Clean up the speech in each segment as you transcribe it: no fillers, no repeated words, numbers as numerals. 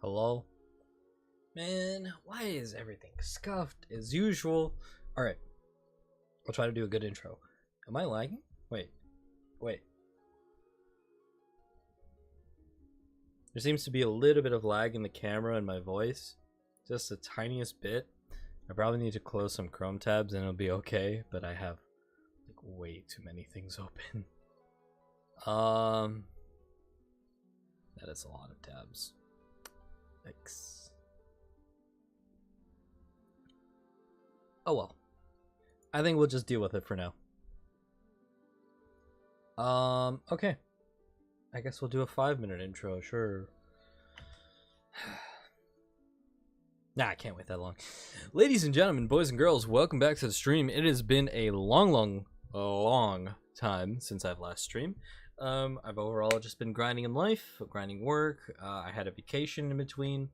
Hello? Man, why is everything scuffed as usual? Alright, I'll try to do a good intro. Am I lagging? Wait. There seems to be a little bit of lag in the camera and my voice. Just the tiniest bit. I probably need to close some Chrome tabs and it'll be okay, but I have like way too many things open. That is a lot of tabs. X. Oh well. I think we'll just deal with it for now. Okay. I guess we'll do a 5-minute intro, sure. Nah, I can't wait that long. Ladies and gentlemen, boys and girls, welcome back to the stream. It has been a long time since I've last streamed. I've overall just been grinding in life, grinding work. I had a vacation in between.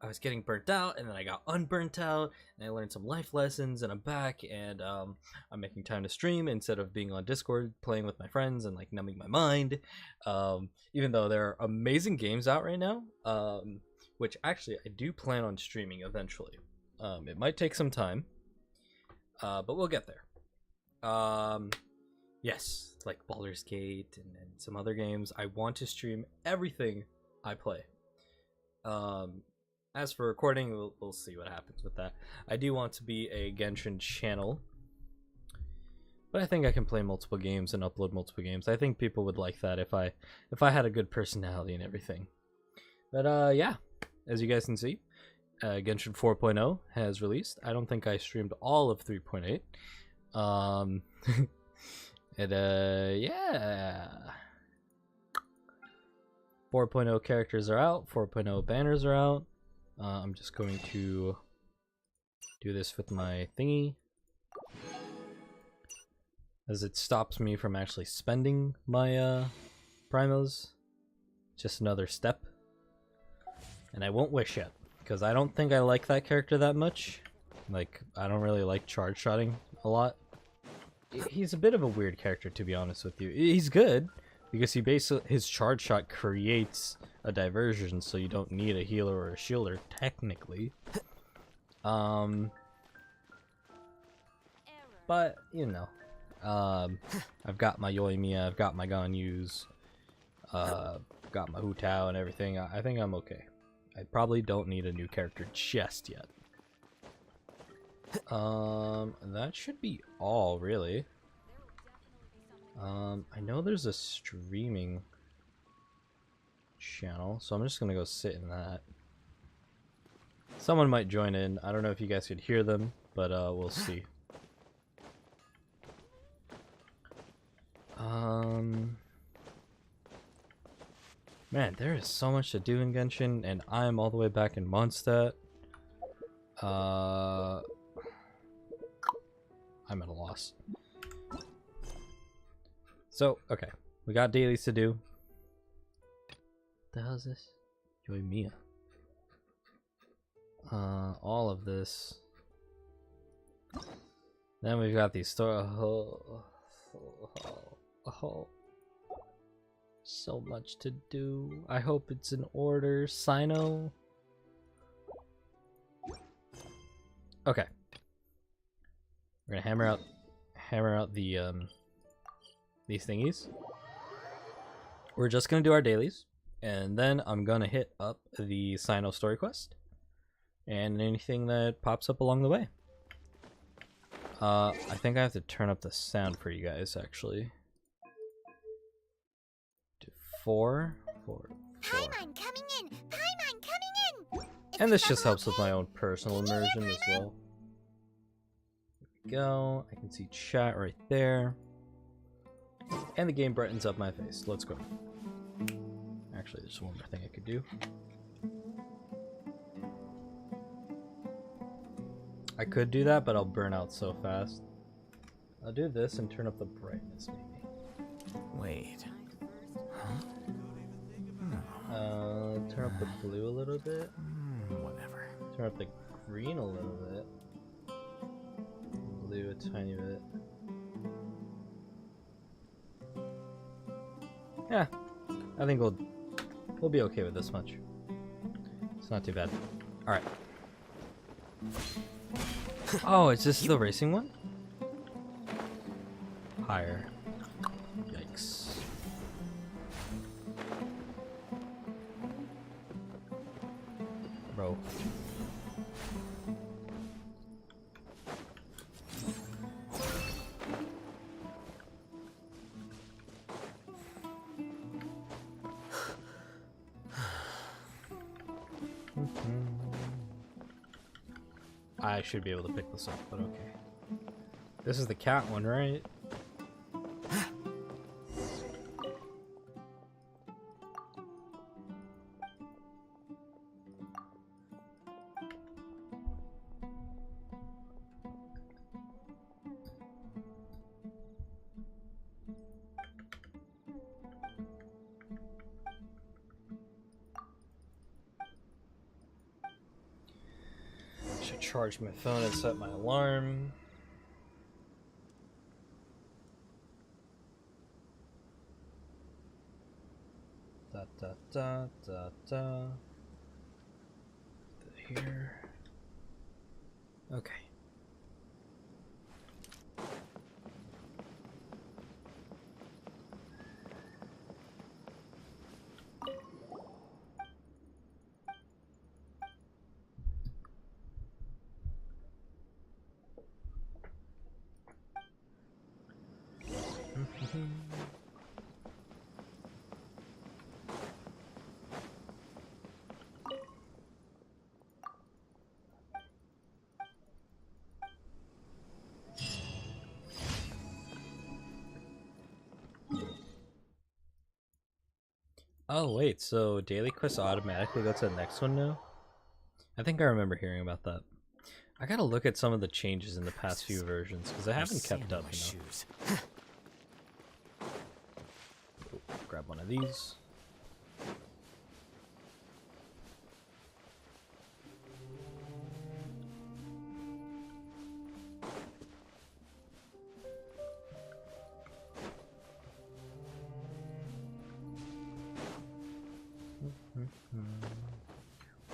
I was getting burnt out, and then I got unburnt out, and I learned some life lessons, and I'm back, and I'm making time to stream instead of being on Discord, playing with my friends, and like numbing my mind. Even though there are amazing games out right now, which actually I do plan on streaming eventually. It might take some time, but we'll get there. Yes, like Baldur's Gate and some other games. I want to stream everything I play. As for recording, we'll see what happens with that. I do want to be a Genshin channel, but I think I can play multiple games and upload multiple games. I think people would like that if I had a good personality and everything. But yeah, as you guys can see, Genshin 4.0 has released. I don't think I streamed all of 3.8. Yeah. 4.0 characters are out. 4.0 banners are out. I'm just going to do this with my thingy, as it stops me from actually spending my primos. Just another step. And I won't wish yet, because I don't think I like that character that much. Like, I don't really like charge shotting a lot. He's a bit of a weird character, to be honest with you. He's good, because his charge shot creates a diversion, so you don't need a healer or a shielder, technically. But, you know. I've got my Yoimiya, I've got my Ganyus, got my Hu Tao and everything. I think I'm okay. I probably don't need a new character just yet. That should be all, really. I know there's a streaming channel, so I'm just gonna go sit in that. Someone might join in. I don't know if you guys could hear them, but we'll see. Man, there is so much to do in Genshin, and I'm all the way back in Mondstadt. I'm at a loss. So, okay, we got dailies to do. What the hell is this? Yoimiya. All of this. Then we've got these so much to do. I hope it's in order. Sino. Okay. We're gonna hammer out the these thingies. We're just gonna do our dailies, and then I'm gonna hit up the Sino story quest and anything that pops up along the way. I think I have to turn up the sound for you guys, actually. To 4. Paimon coming in. Paimon coming in. And this just helps with my own personal immersion as well. There we go. I can see chat right there. And the game brightens up my face. Let's go. Actually, there's one more thing I could do. I could do that, but I'll burn out so fast. I'll do this and turn up the brightness, maybe. Wait. Turn up the blue a little bit. Whatever. Turn up the green a little bit. Blue a tiny bit. Yeah, I think we'll be okay with this much. It's not too bad. Alright. Oh, is this the racing one? Higher. Yikes. Bro. I should be able to pick this up, but okay. This is the cat one, right? Should charge my phone and set my alarm. Da da da da da. Here. Okay. Oh wait, so daily quests automatically go to the next one now? I think I remember hearing about that. I gotta look at some of the changes in the past few versions because I haven't kept up, you know. Grab one of these.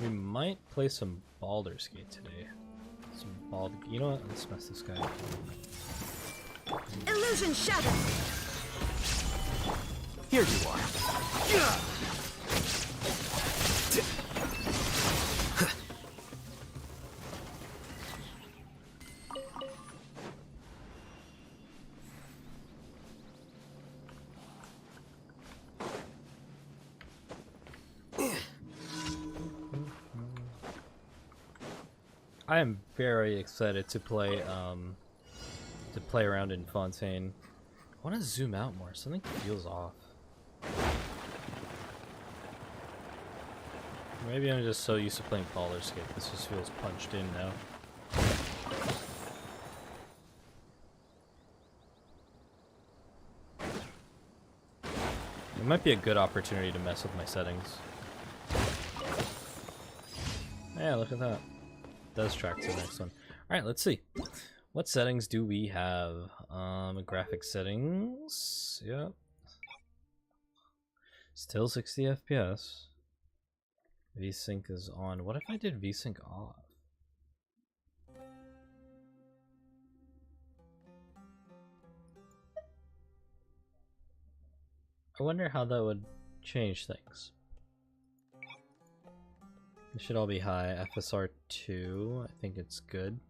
We might play some Baldur's Gate today. You know what? Let's mess this guy up. Illusion shattered. Here you are. I am very excited to play around in Fontaine. I want to zoom out more. Something feels off. Maybe I'm just so used to playing Baldur's Gate. This just feels punched in now. It might be a good opportunity to mess with my settings. Yeah, look at that. Does track to the next one. Alright, let's see. What settings do we have? Graphic settings. Yep. Still 60 FPS. VSync is on. What if I did VSync off? I wonder how that would change things. It should all be high. FSR 2, I think it's good.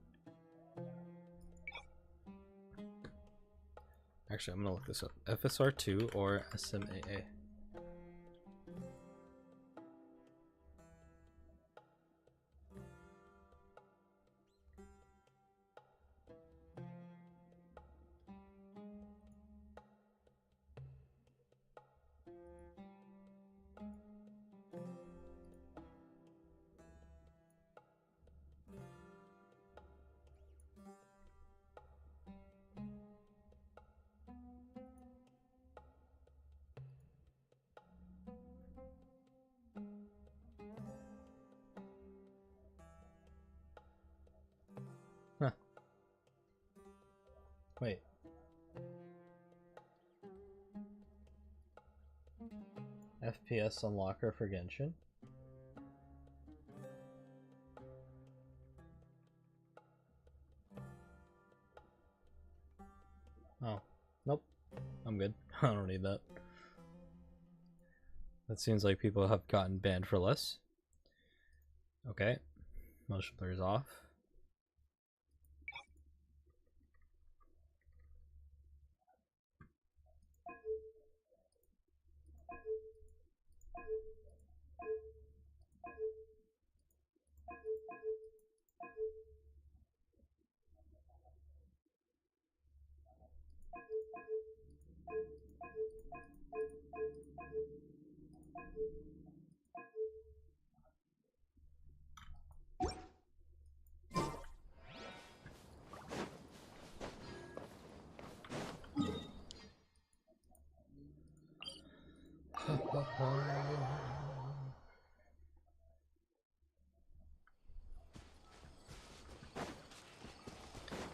Actually, I'm gonna look this up. FSR 2 or SMAA. Huh. Wait. FPS unlocker for Genshin? I'm good. I don't need that. That seems like people have gotten banned for less. Okay. Motion blur is off.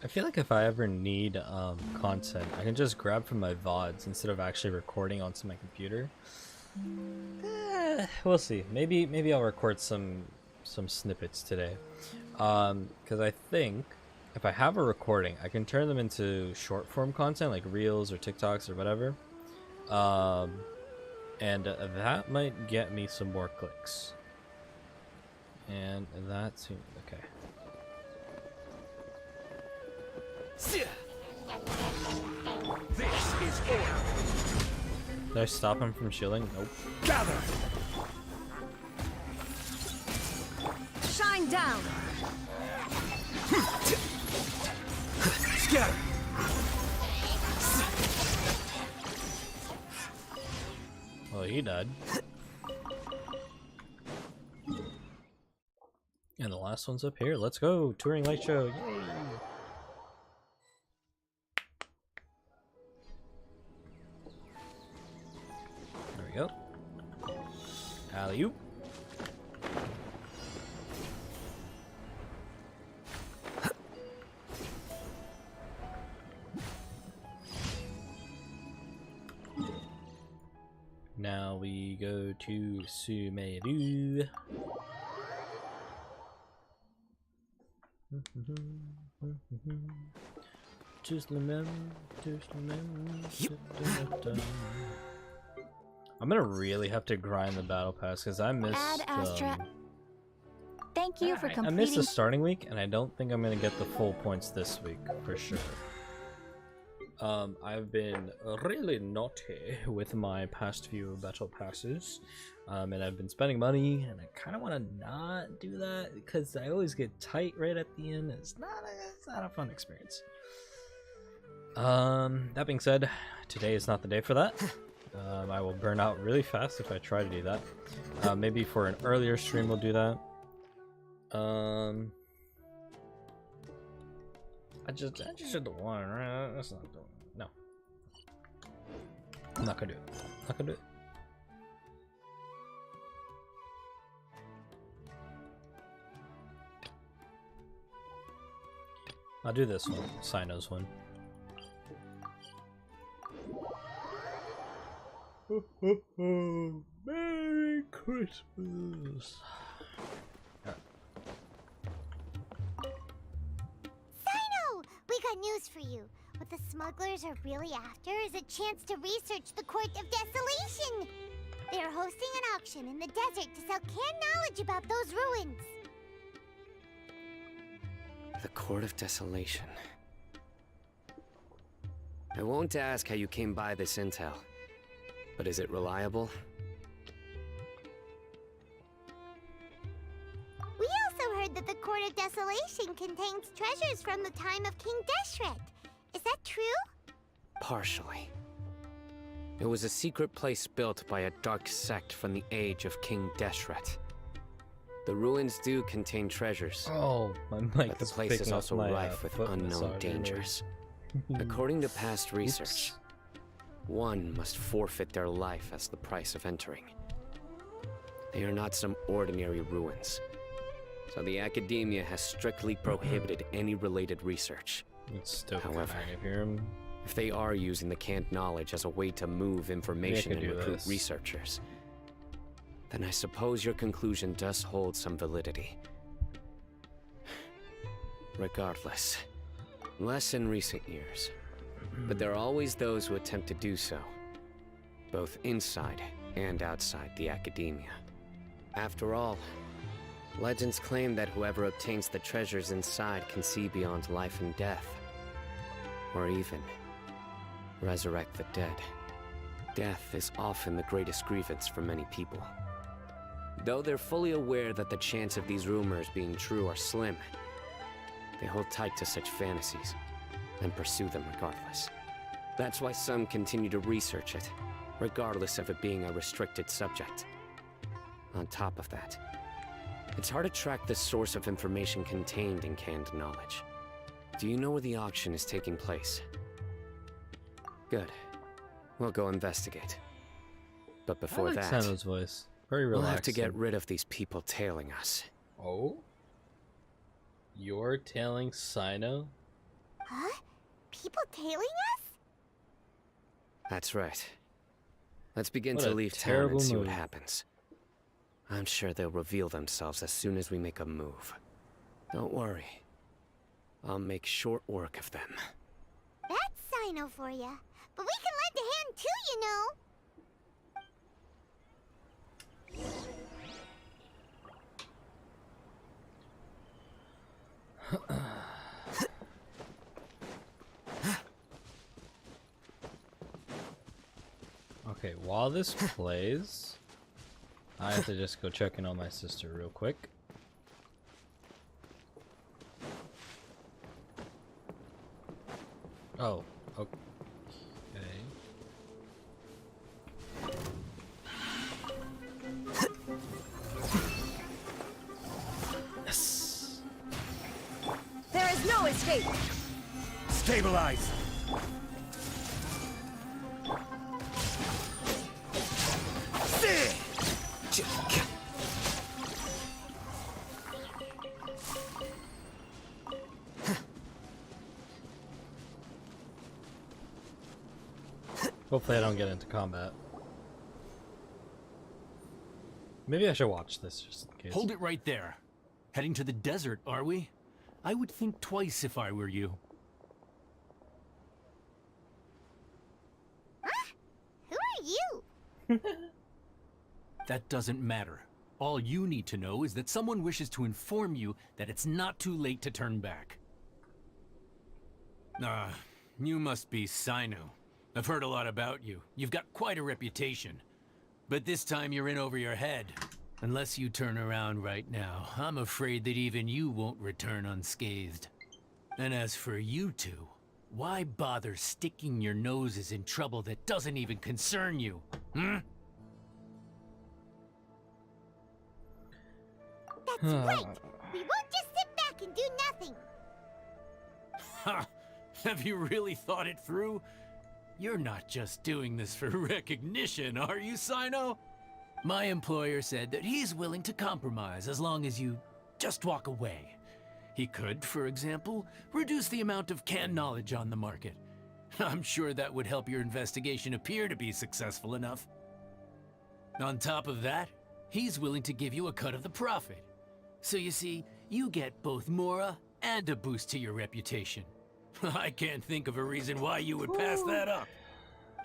I feel like if I ever need content, I can just grab from my VODs instead of actually recording onto my computer. We'll see. Maybe I'll record some snippets today. Because I think if I have a recording, I can turn them into short form content like Reels or TikToks or whatever. And that might get me some more clicks. And that seems okay. This is order. Did I stop him from shielding? Nope. Gather. Shine down. Scatter. Well, he died. And the last one's up here. Let's go. Touring light show. Yay. There we go. Alley-oop. Now we go to Sumeru. I'm gonna really have to grind the battle pass because I missed. Ad Astra. Thank you for I completing. missed the starting week, and I don't think I'm gonna get the full points this week for sure. I've been really naughty with my past few battle passes, and I've been spending money, and I kind of want to not do that because I always get tight right at the end. It's not a fun experience. That being said, today is not the day for that. I will burn out really fast if I try to do that. Maybe for an earlier stream we'll do that. I just did the one, right? That's not doing. No, I'm not gonna do it. Not gonna do it. I'll do this one. Sino's one. Merry Christmas. Sino! We got news for you. What the smugglers are really after is a chance to research the Court of Desolation. They are hosting an auction in the desert to sell canned knowledge about those ruins. The Court of Desolation. I won't ask how you came by this intel, but is it reliable? We also heard that the Court of Desolation contains treasures from the time of King Deshret. Is that true? Partially. It was a secret place built by a dark sect from the age of King Deshret. The ruins do contain treasures, Oh, my mic but the is place picking is up also my, rife with foot unknown massage dangers. According to past research, one must forfeit their life as the price of entering. They are not some ordinary ruins, so the academia has strictly prohibited any related research. It's still However, kind of hear him. If they are using the canned knowledge as a way to move information and do recruit this. researchers, then I suppose your conclusion does hold some validity. Regardless, less in recent years. But there are always those who attempt to do so, both inside and outside the academia. After all, legends claim that whoever obtains the treasures inside can see beyond life and death, or even resurrect the dead. Death is often the greatest grievance for many people. Though they're fully aware that the chance of these rumors being true are slim, they hold tight to such fantasies and pursue them regardless. That's why some continue to research it, regardless of it being a restricted subject. On top of that, it's hard to track the source of information contained in canned knowledge. Do you know where the auction is taking place? Good. We'll go investigate. But before I like that, Sano's voice. Very we'll relaxing. have to get rid of these people tailing us. Oh? You're tailing Sino? Huh? People tailing us? That's right. Let's begin What to a leave town terrible and see what move. happens. I'm sure they'll reveal themselves as soon as we make a move. Don't worry. I'll make short work of them. That's Sino for ya. But we can lend a hand too, you know. Okay, while this plays, I have to just go check in on my sister real quick. Oh, okay. Yes. There is no escape. Stabilize! Hopefully I don't get into combat. Maybe I should watch this just in case. Hold it right there. Heading to the desert, are we? I would think twice if I were you. Who are you? That doesn't matter. All you need to know is that someone wishes to inform you that it's not too late to turn back. You must be Sino. I've heard a lot about you. You've got quite a reputation. But this time you're in over your head. Unless you turn around right now, I'm afraid that even you won't return unscathed. And as for you two, why bother sticking your noses in trouble that doesn't even concern you? That's right. We won't just sit back and do nothing. Ha! Have you really thought it through? You're not just doing this for recognition, are you, Sino? My employer said that he's willing to compromise as long as you just walk away. He could, for example, reduce the amount of canned knowledge on the market. I'm sure that would help your investigation appear to be successful enough. On top of that, he's willing to give you a cut of the profit. So you see, you get both Mora and a boost to your reputation. I can't think of a reason why you would pass that up.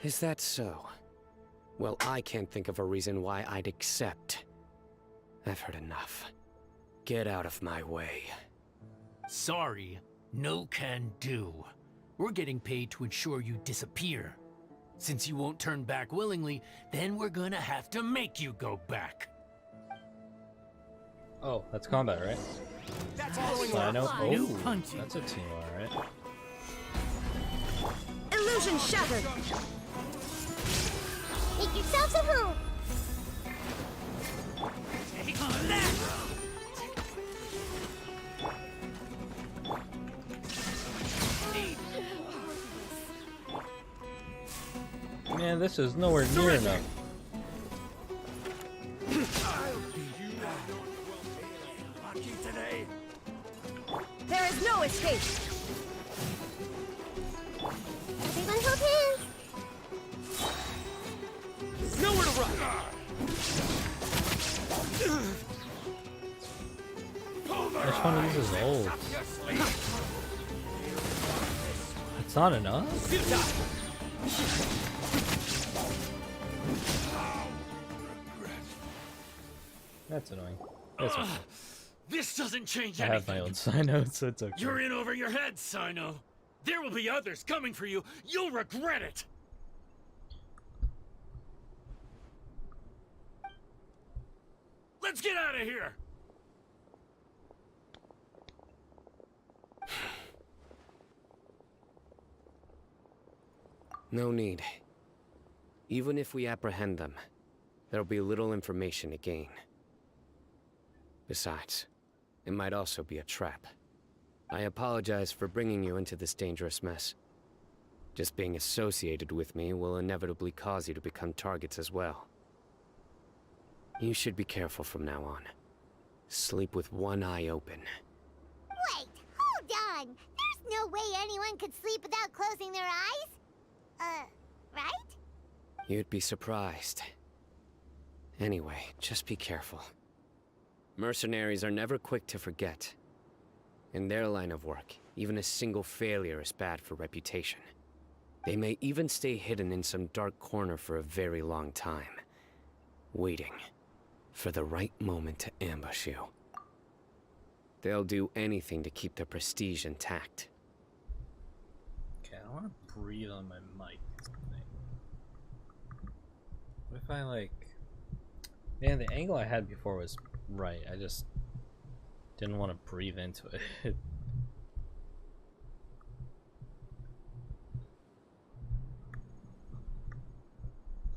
Is that so? Well, I can't think of a reason why I'd accept. I've heard enough. Get out of my way. Sorry, no can do. We're getting paid to ensure you disappear. Since you won't turn back willingly, then we're gonna have to make you go back. Oh, that's combat, right? That's following Sino. New Oh, punching. that's a team, alright. Illusion shattered. Make yourselves at home. Take that! Man, this is nowhere near enough. There is no escape. Everyone hold hands. Nowhere to run! I just wonder this is old. That's not enough? That's annoying. That's okay. This doesn't change I have anything. my own sign notes, so it's okay. You're in over your head, Sino. There will be others coming for you. You'll regret it. Let's get out of here. No need. Even if we apprehend them, there'll be little information to gain. Besides, it might also be a trap. I apologize for bringing you into this dangerous mess. Just being associated with me will inevitably cause you to become targets as well. You should be careful from now on. Sleep with one eye open. Wait, hold on. There's no way anyone could sleep without closing their eyes. Right? You'd be surprised. Anyway, just be careful. Mercenaries are never quick to forget. In their line of work, even a single failure is bad for reputation. They may even stay hidden in some dark corner for a very long time, waiting for the right moment to ambush you. They'll do anything to keep their prestige intact. Okay, I want to breathe on my mic. What if I like... Man, the angle I had before was right. I just didn't want to breathe into it.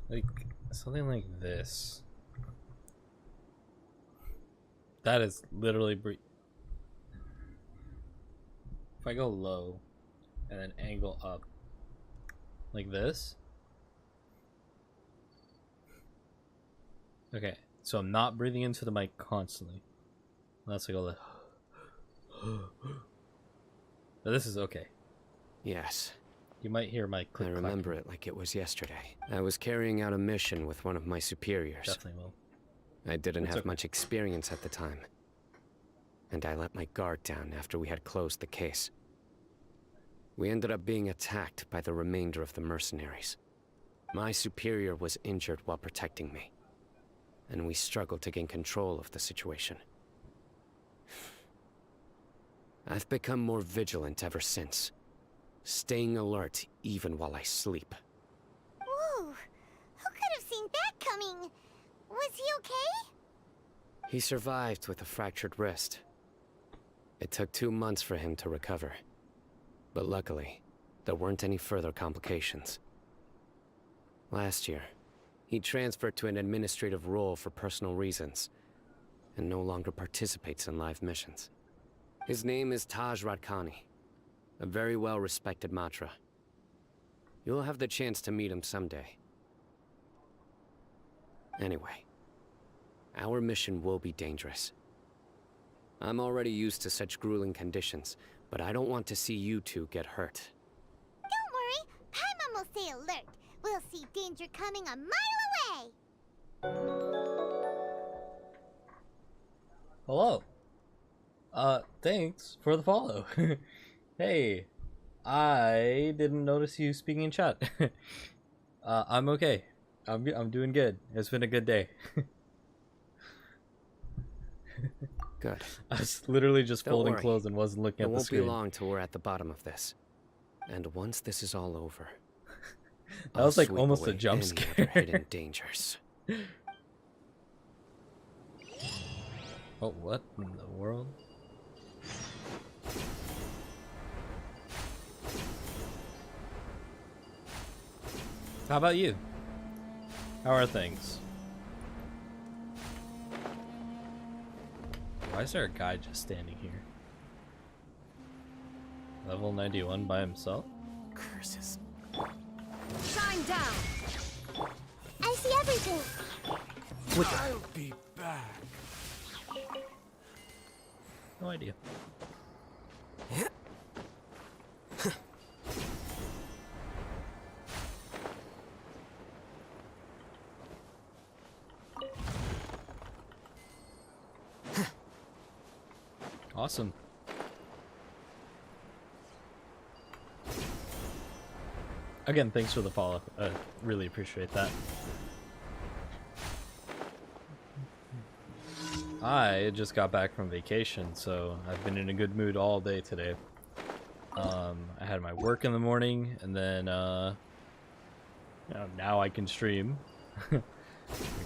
Like, something like this. That is literally if I go low and then angle up like this. Okay, so I'm not breathing into the mic constantly. Unless I go like but this is okay. Yes. You might hear my click. I remember it like it was yesterday. I was carrying out a mission with one of my superiors. Definitely will. I didn't It's have okay. much experience at the time. And I let my guard down after we had closed the case. We ended up being attacked by the remainder of the mercenaries. My superior was injured while protecting me, and we struggled to gain control of the situation. I've become more vigilant ever since, staying alert even while I sleep. Whoa, who could have seen that coming? Was he okay? He survived with a fractured wrist. It took 2 months for him to recover. But luckily, there weren't any further complications. Last year, he transferred to an administrative role for personal reasons, and no longer participates in live missions. His name is Taj Radkani, a very well-respected Matra. You'll have the chance to meet him someday. Anyway, our mission will be dangerous. I'm already used to such grueling conditions, but I don't want to see you two get hurt. Don't worry, Paimon will stay alert. We'll see danger coming a mile away. Hello. Thanks for the follow. Hey, I didn't notice you speaking in chat. I'm okay. I'm doing good. It's been a good day. Good. I was literally just Don't folding worry. clothes and wasn't looking It at the won't be screen. long till we're at the bottom of this. And once this is all over, That was like I'll sweep almost a away jump any scare. other hidden dangers. Oh, what in the world? How about you? How are things? Why is there a guy just standing here? Level 91 by himself? Curses. Shine down! I see everything. I'll be back. No idea. Awesome. Again, thanks for the follow. Really appreciate that. I just got back from vacation, so I've been in a good mood all day today. I had my work in the morning, and then now I can stream.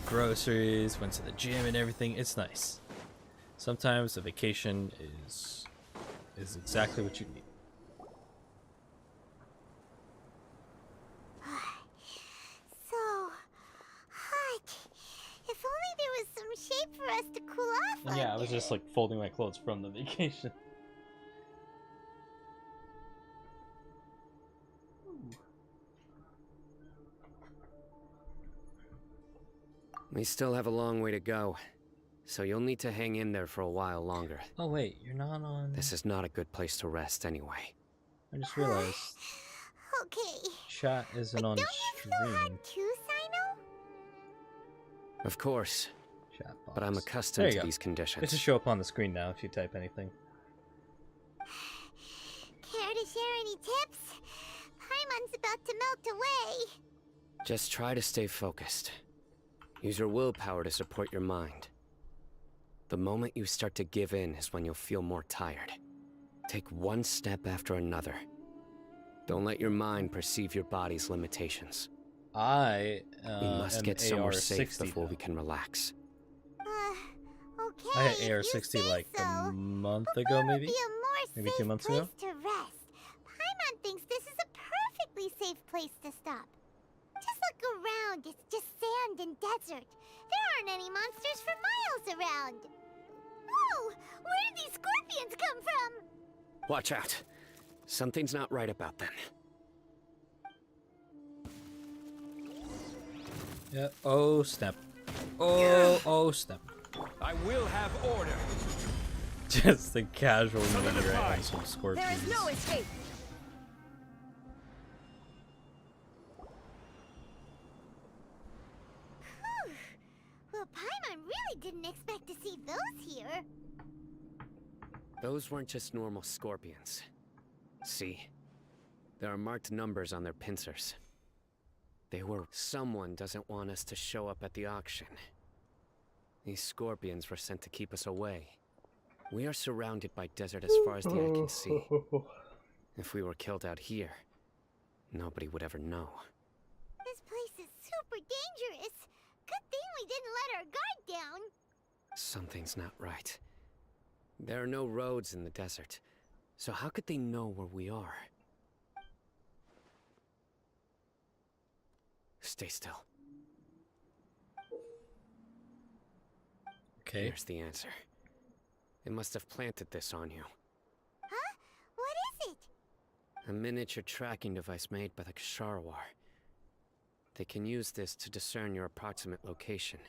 Groceries, went to the gym and everything. It's nice. Sometimes a vacation is exactly what you need. So hot. If only there was some shape for us to cool off And yeah, I was under. just like folding my clothes from the vacation. We still have a long way to go, so you'll need to hang in there for a while longer. Oh wait, you're not on. This is not a good place to rest anyway. I just realized Okay. chat isn't But on don't you feel stream. hot too, Sino? Of course, Chat box. but I'm There accustomed you to go. these conditions. It should show up on the screen now if you type anything. Care to share any tips? Paimon's about to melt away. Just try to stay focused. Use your willpower to support your mind. The moment you start to give in is when you'll feel more tired. Take one step after another. Don't let your mind perceive your body's limitations. I We must am get somewhere safe AR-60 before now. we can relax. Okay. I had if you AR-60 say like so. a month But ago, where would maybe? be a more Maybe safe 2 months place ago? to rest? Paimon thinks this is a perfectly safe place to stop. Just look around. It's just sand and desert. There aren't any monsters for miles around. Whoa! Where did these scorpions come from? Watch out. Something's not right about them. Yeah. Oh snap. Oh snap. I will have order. Just the casual meteorite Solidify. on some There scorpions. is no escape. Whew. Well, Paimon really didn't expect to see those here. Those weren't just normal scorpions. See? There are marked numbers on their pincers. They were... Someone doesn't want us to show up at the auction. These scorpions were sent to keep us away. We are surrounded by desert as far as the eye can see. If we were killed out here, nobody would ever know. This place is super dangerous. Good thing we didn't let our guard down. Something's not right. There are no roads in the desert, so how could they know where we are? Stay still. Okay. Here's the answer. They must have planted this on you. Huh? What is it? A miniature tracking device made by the Ksharwar. They can use this to discern your approximate location.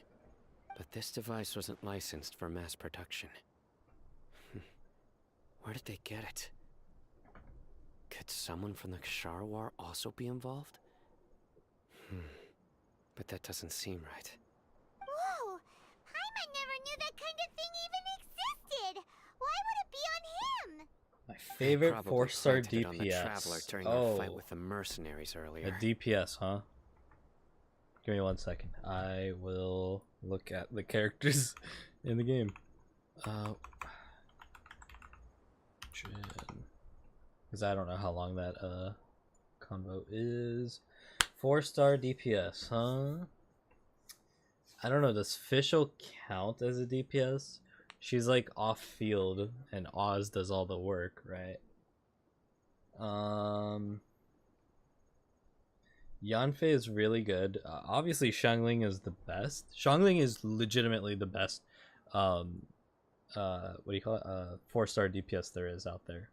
But this device wasn't licensed for mass production. Where did they get it? Could someone from the Ksharwar also be involved? But that doesn't seem right. Whoa! Paimon never knew that kind of thing even existed. Why would it be on him? My favorite Probably 4-star planted it on the Traveler DPS. during our fight Oh, with the mercenaries earlier. a DPS, huh? Give me 1 second. I will look at the characters in the game. Because I don't know how long that convo is. 4-star DPS, huh? I don't know. Does Fischl count as a DPS? She's like off field, and Oz does all the work, right? Yanfei is really good. Obviously, Xiangling is the best. Xiangling is legitimately the best. What do you call it? 4-star DPS there is out there.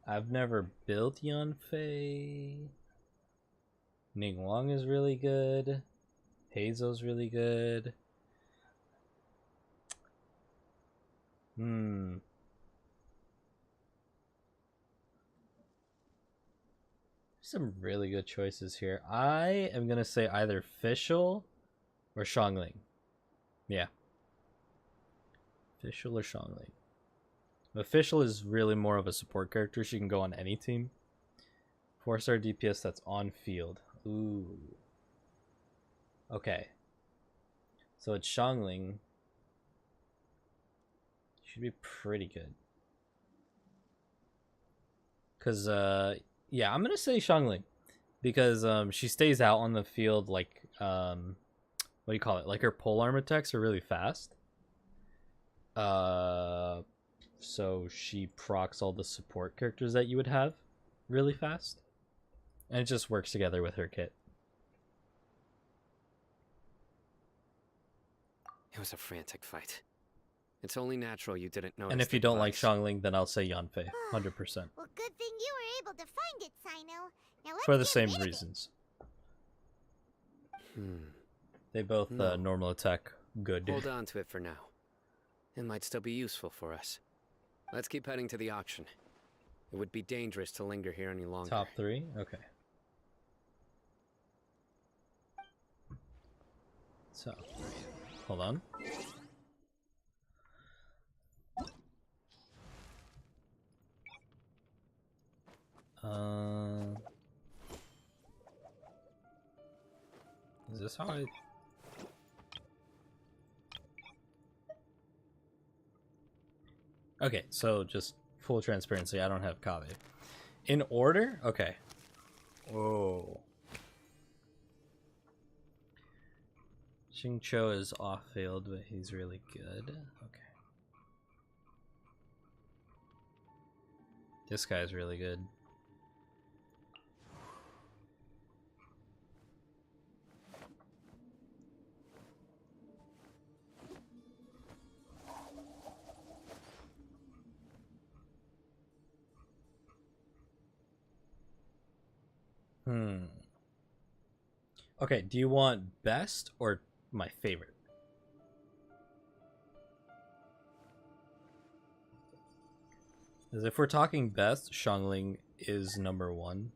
I've never built Yanfei. Ningguang is really good. Hazel's really good. Some really good choices here. I am gonna say either Fischl or Xiangling. Yeah. Fischl or Xiangling. Official is really more of a support character. She can go on any team. 4-star DPS that's on field. Ooh. Okay. So it's Xiangling. Should be pretty good. Cause yeah, I'm gonna say Xiangling. Because she stays out on the field like what do you call it? Like her polearm attacks are really fast. So she procs all the support characters that you would have really fast. And it just works together with her kit. It was a frantic fight. It's only natural you didn't notice. And if the you don't like device. Xiangling, then I'll say Yanfei, 100%. Well, good thing you were able to find it, Sino. Now let's For the get same rid of it. reasons. Hmm. They both No. normal attack good. Hold on to it for now. It might still be useful for us. Let's keep heading to the auction. It would be dangerous to linger here any longer. Top 3? Okay. So, hold on. Is this how I... Okay, so just full transparency, I don't have Kave. In order? Okay. Whoa. Xingqiu is off field, but he's really good. Okay. This guy's really good. Okay, do you want best or my favorite? Because if we're talking best, Xiangling is number 1.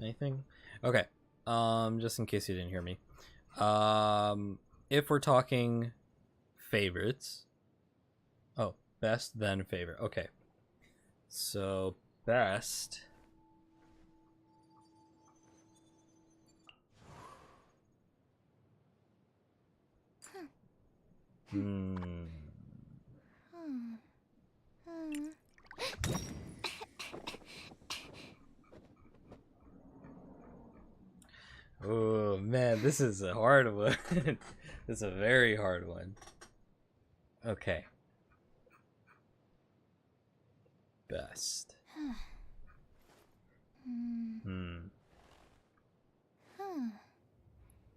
Anything? Okay. Just in case you didn't hear me. If we're talking favorites. Oh, best then favorite. Okay. So, best. Oh man, this is a hard one. This is a very hard one. Okay. Best.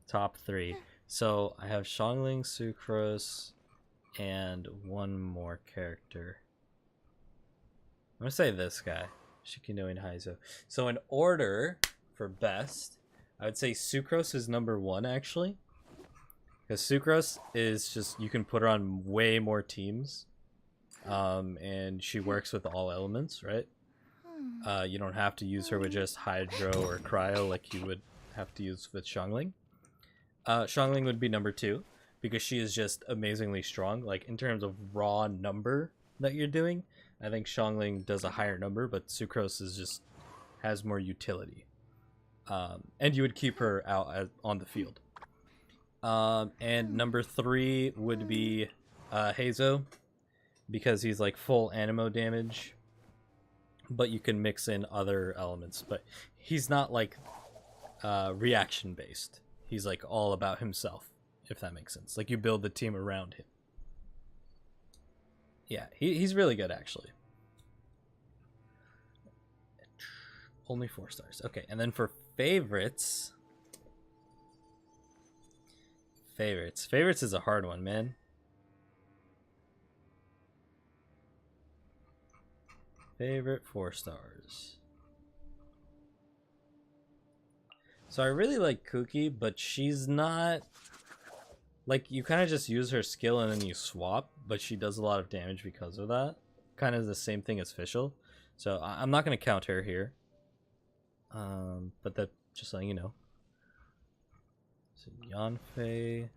Top 3. So I have Xiangling, Sucrose, and one more character. I'm gonna say this guy, Shikino and Haizo. So in order for best, I would say Sucrose is number 1 actually, because Sucrose is just, you can put her on way more teams, and she works with all elements, right? You don't have to use her with just Hydro or Cryo like you would have to use with Xiangling. Xiangling would be number 2 because she is just amazingly strong. Like in terms of raw number that you're doing, I think Xiangling does a higher number, but Sucrose is just has more utility. And you would keep her out on the field. And number 3 would be Heizo, because he's like full animo damage, but you can mix in other elements. But he's not like reaction based. He's like all about himself, if that makes sense. Like you build the team around him. Yeah, he's really good actually. Only 4 stars. Okay, and then for favorites. Favorites is a hard one, man. Favorite 4 stars. So I really like Cookie, but she's not... Like, you kind of just use her skill and then you swap, but she does a lot of damage because of that. Kind of the same thing as Fischl. So I'm not going to count her here. But that, just letting you know. So Yanfei.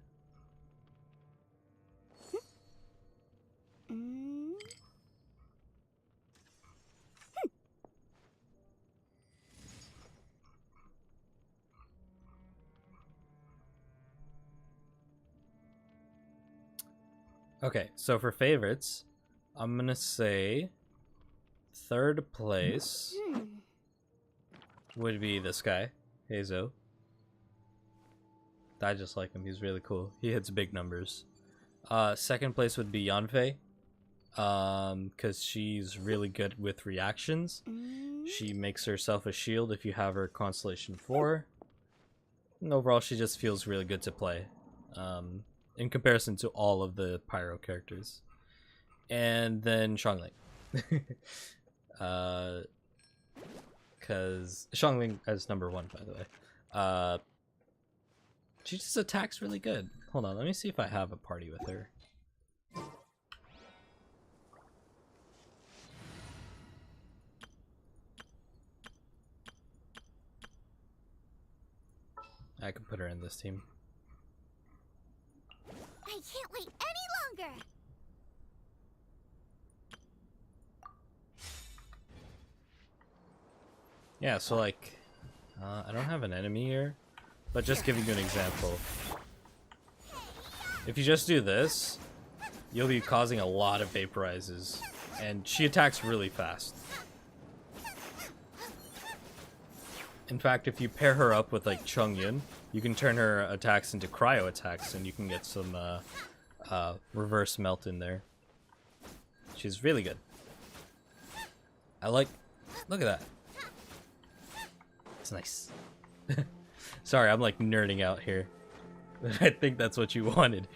Okay, so for favorites, I'm gonna say 3rd place would be this guy, Heizo. I just like him, he's really cool. He hits big numbers. 2nd place would be Yanfei, because she's really good with reactions. She makes herself a shield if you have her Constellation 4. And overall, she just feels really good to play. In comparison to all of the Pyro characters. And then Xiangling. Because Xiangling as number 1, by the way. She just attacks really good. Hold on, let me see if I have a party with her. I can put her in this team. I can't wait any longer! Yeah, so like, I don't have an enemy here, but just giving you an example. If you just do this, you'll be causing a lot of vaporizes, and she attacks really fast. In fact, if you pair her up with like Chongyun, you can turn her attacks into cryo attacks, and you can get some reverse melt in there. She's really good. Look at that. It's nice. Sorry, I'm like nerding out here. I think that's what you wanted.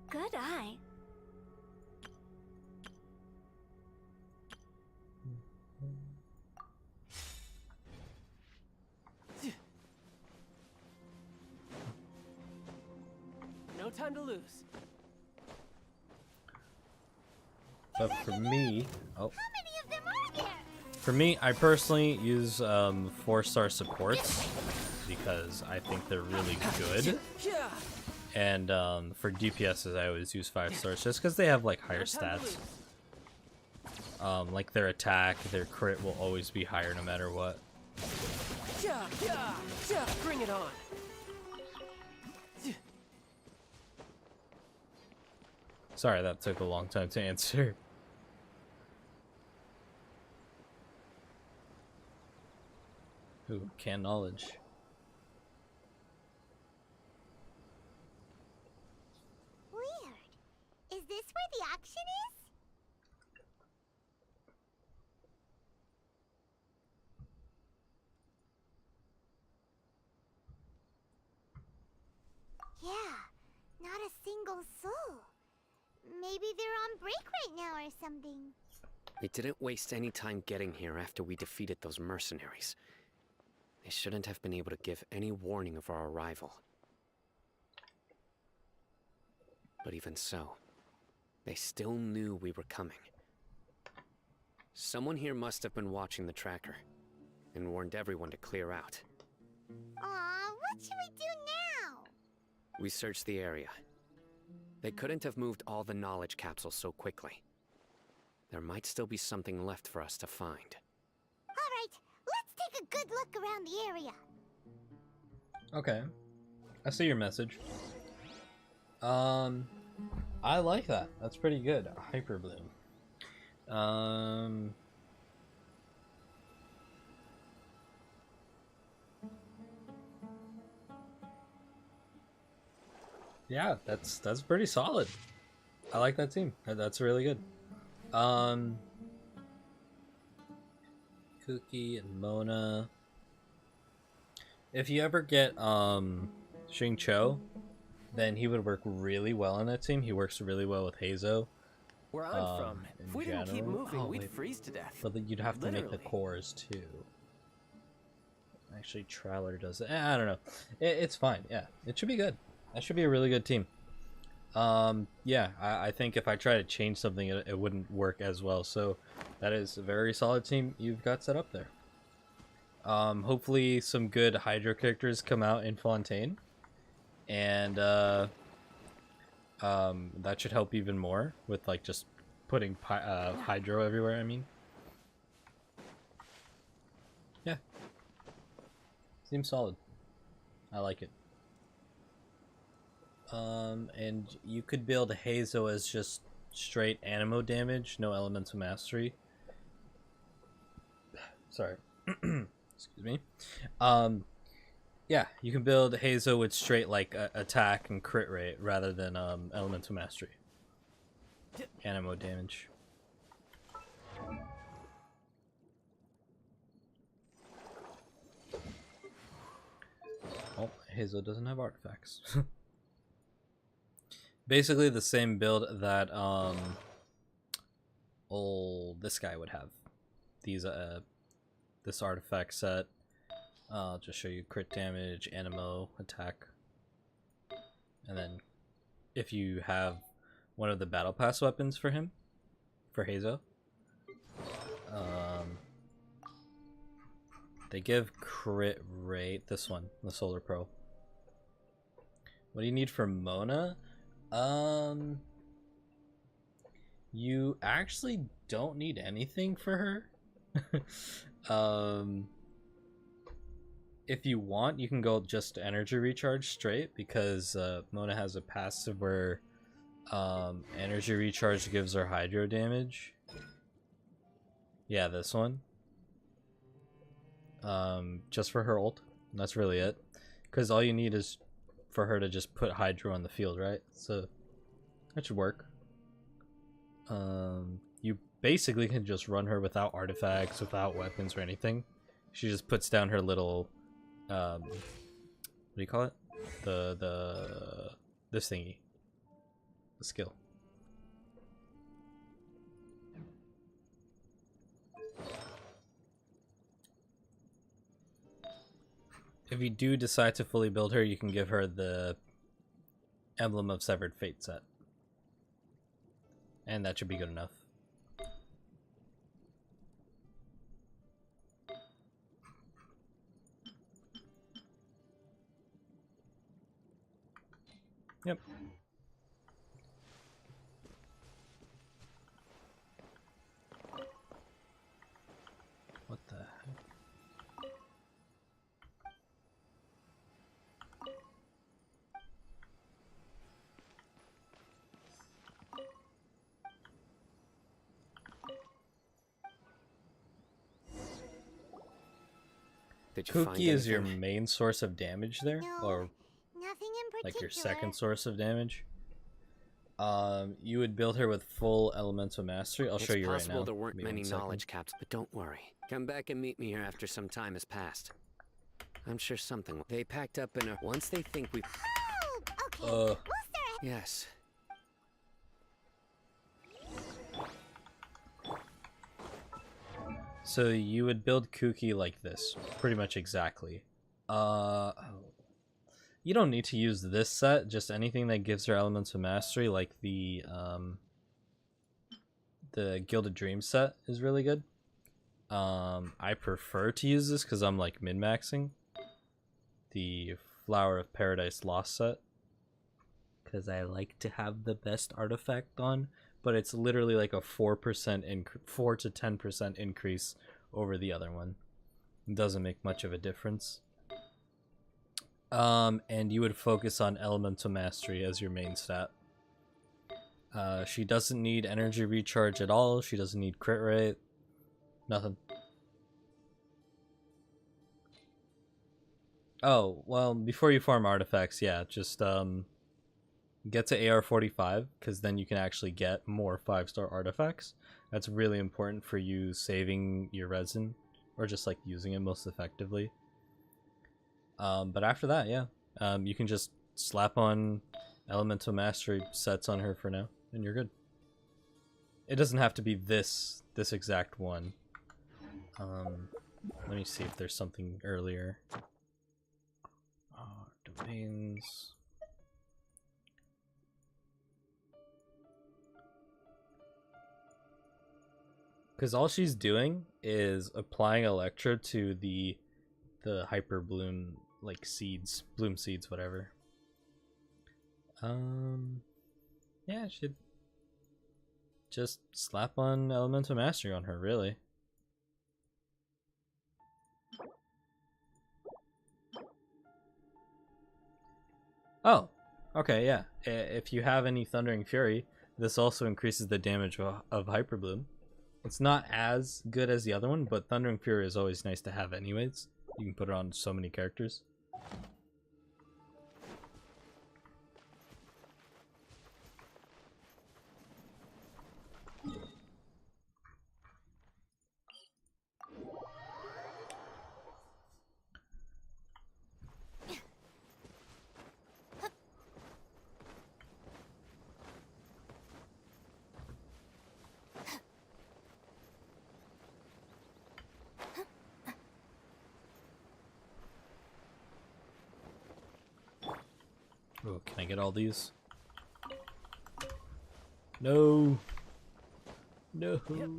Good eye. No time to lose. But for me, How many of them are there? for me, I personally use 4-star supports because I think they're really good. Yeah. And for DPSs, I always use 5 stars just because they have like higher stats. Like their attack, their crit will always be higher no matter what. Yeah. Yeah. Yeah. Bring it on. Sorry, that took a long time to answer. Ooh, can knowledge. Weird. Is this where the action is? Yeah, not a single soul. Maybe they're on break right now or something. We didn't waste any time getting here after we defeated those mercenaries. They shouldn't have been able to give any warning of our arrival. But even so, they still knew we were coming. Someone here must have been watching the tracker and warned everyone to clear out. Aw, what should we do now? We searched the area. They couldn't have moved all the knowledge capsules so quickly. There might still be something left for us to find. Alright, let's take a good look around the area. Okay. I see your message. I like that. That's pretty good. Hyper bloom. Yeah, that's pretty solid. I like that team. That's really good. Cookie and Mona. If you ever get Xing Cho, then he would work really well on that team. He works really well with Hazo. Where I'm from, In if we didn't keep general. moving, Oh, we'd wait. freeze to death. But you'd have to make the Literally. cores too. Actually, Trailer does it. I don't know. It's fine. Yeah, it should be good. That should be a really good team. Yeah, I think if I try to change something, it wouldn't work as well. So that is a very solid team you've got set up there. Hopefully some good Hydro characters come out in Fontaine, and that should help even more with like just putting Hydro everywhere. I mean, yeah, seems solid. I like it. And you could build Hazo as just straight Animo damage, no elemental mastery. Sorry. Excuse me. Yeah, you can build Hazo with straight like attack and crit rate rather than elemental mastery. Animo damage. Oh, Hazo doesn't have artifacts. Basically the same build that this guy would have. These this artifact set. I'll just show you crit damage, animo, attack. And then if you have one of the battle pass weapons for him, for Hazo, they give crit rate. This one, the Solar Pro. What do you need for Mona? You actually don't need anything for her. If you want, you can go just energy recharge straight, because Mona has a passive where energy recharge gives her hydro damage. Yeah, this one. Just for her ult. And that's really it. Because all you need is for her to just put hydro on the field, right? So that should work. You basically can just run her without artifacts, without weapons or anything. She just puts down her little what do you call it? This thingy. The skill. If you do decide to fully build her, you can give her the Emblem of Severed Fate set. And that should be good enough. Yep. What the heck? Did you find Cookie is your anything? main source of damage there? No, Or nothing in particular. like your second source of damage? You would build her with full elemental mastery. I'll show you right now. It's possible there weren't Give me many 1 second. knowledge caps, but don't worry. Come back and meet me here after some time has passed. I'm sure something. They packed up in a. Once they think we. Oh, okay. We'll start. Yes. So you would build Kuki like this, pretty much exactly. You don't need to use this set, just anything that gives her elements of mastery, like the Gilded Dream set is really good. I prefer to use this because I'm like min-maxing the Flower of Paradise Lost set, because I like to have the best artifact on, but it's literally like a 4% 4 to 10% increase over the other one. It doesn't make much of a difference. And you would focus on Elemental Mastery as your main stat. She doesn't need energy recharge at all. She doesn't need crit rate. Nothing. Oh, well, before you farm artifacts, yeah, just get to AR-45, because then you can actually get more 5-star artifacts. That's really important for you saving your resin, or just like using it most effectively. But after that, yeah, You can just slap on Elemental Mastery sets on her for now, and you're good. It doesn't have to be this exact one. Let me see if there's something earlier. Domains. Because all she's doing is applying Electro to the hyper bloom like seeds, bloom seeds, whatever. Yeah, she'd just slap on Elemental Mastery on her, really. Oh, okay, yeah. If you have any Thundering Fury, this also increases the damage of Hyper Bloom. It's not as good as the other one, but Thundering Fury is always nice to have anyways. You can put it on so many characters. Oh, can I get all these? No. No. Yep.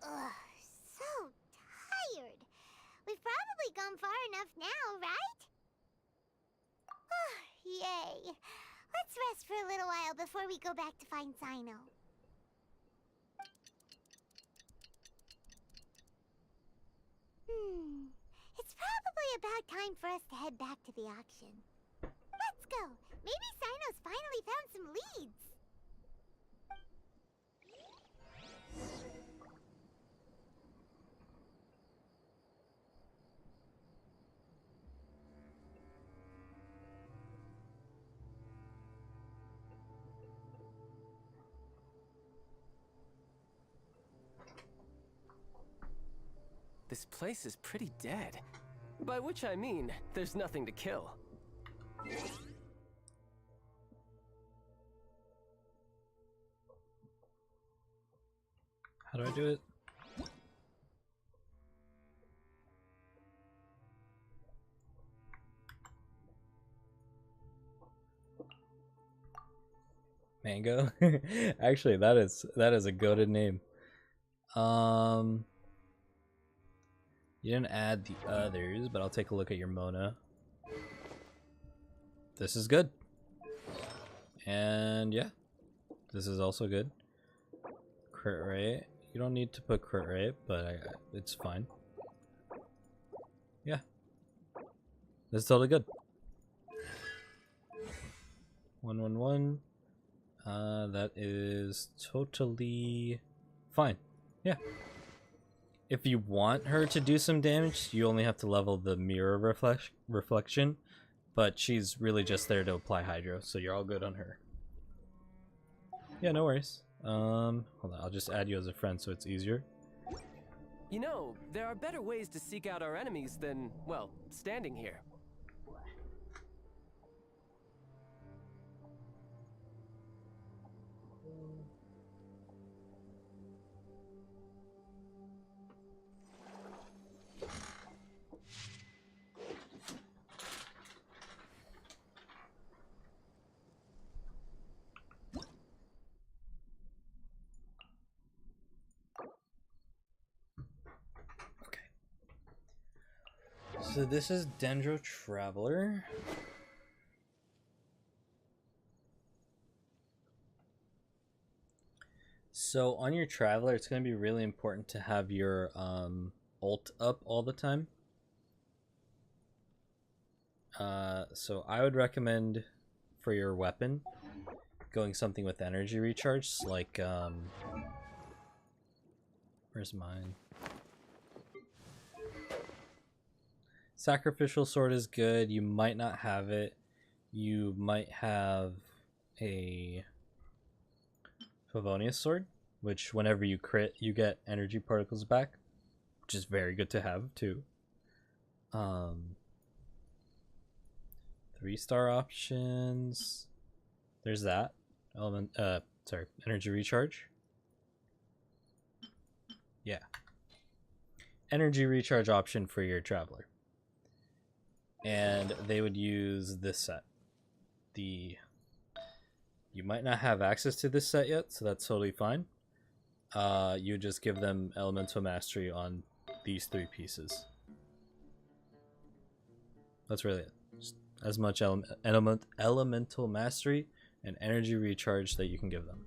Ugh, so tired. We've probably gone far enough now, right? Yay. Let's rest for a little while before we go back to find Sino. It's probably about time for us to head back to the auction. Let's go. Maybe Sino's finally found some leads. This place is pretty dead. By which I mean, there's nothing to kill. How do I do it? Mango? Actually, that is a goated name. You didn't add the others, but I'll take a look at your Mona. This is good. And yeah, this is also good. Crit rate. You don't need to put crit rate, but it's fine. Yeah. This is totally good. 111. That is totally fine. Yeah. If you want her to do some damage, you only have to level the mirror reflection, but she's really just there to apply Hydro, so you're all good on her. Yeah, no worries. Hold on, I'll just add you as a friend so it's easier. You know, there are better ways to seek out our enemies than, well, standing here. So this is Dendro Traveler. So on your Traveler, it's going to be really important to have your ult up all the time. So I would recommend for your weapon going something with energy recharge, like where's mine? Sacrificial Sword is good. You might not have it. you might have a Favonius sword, which whenever you crit, you get energy particles back, which is very good to have too. 3-star options. There's that. Energy recharge. Yeah. Energy recharge option for your traveler. And they would use this set. You might not have access to this set yet, so that's totally fine. You just give them elemental mastery on these 3 pieces. That's really it. Just as much elemental mastery and energy recharge that you can give them.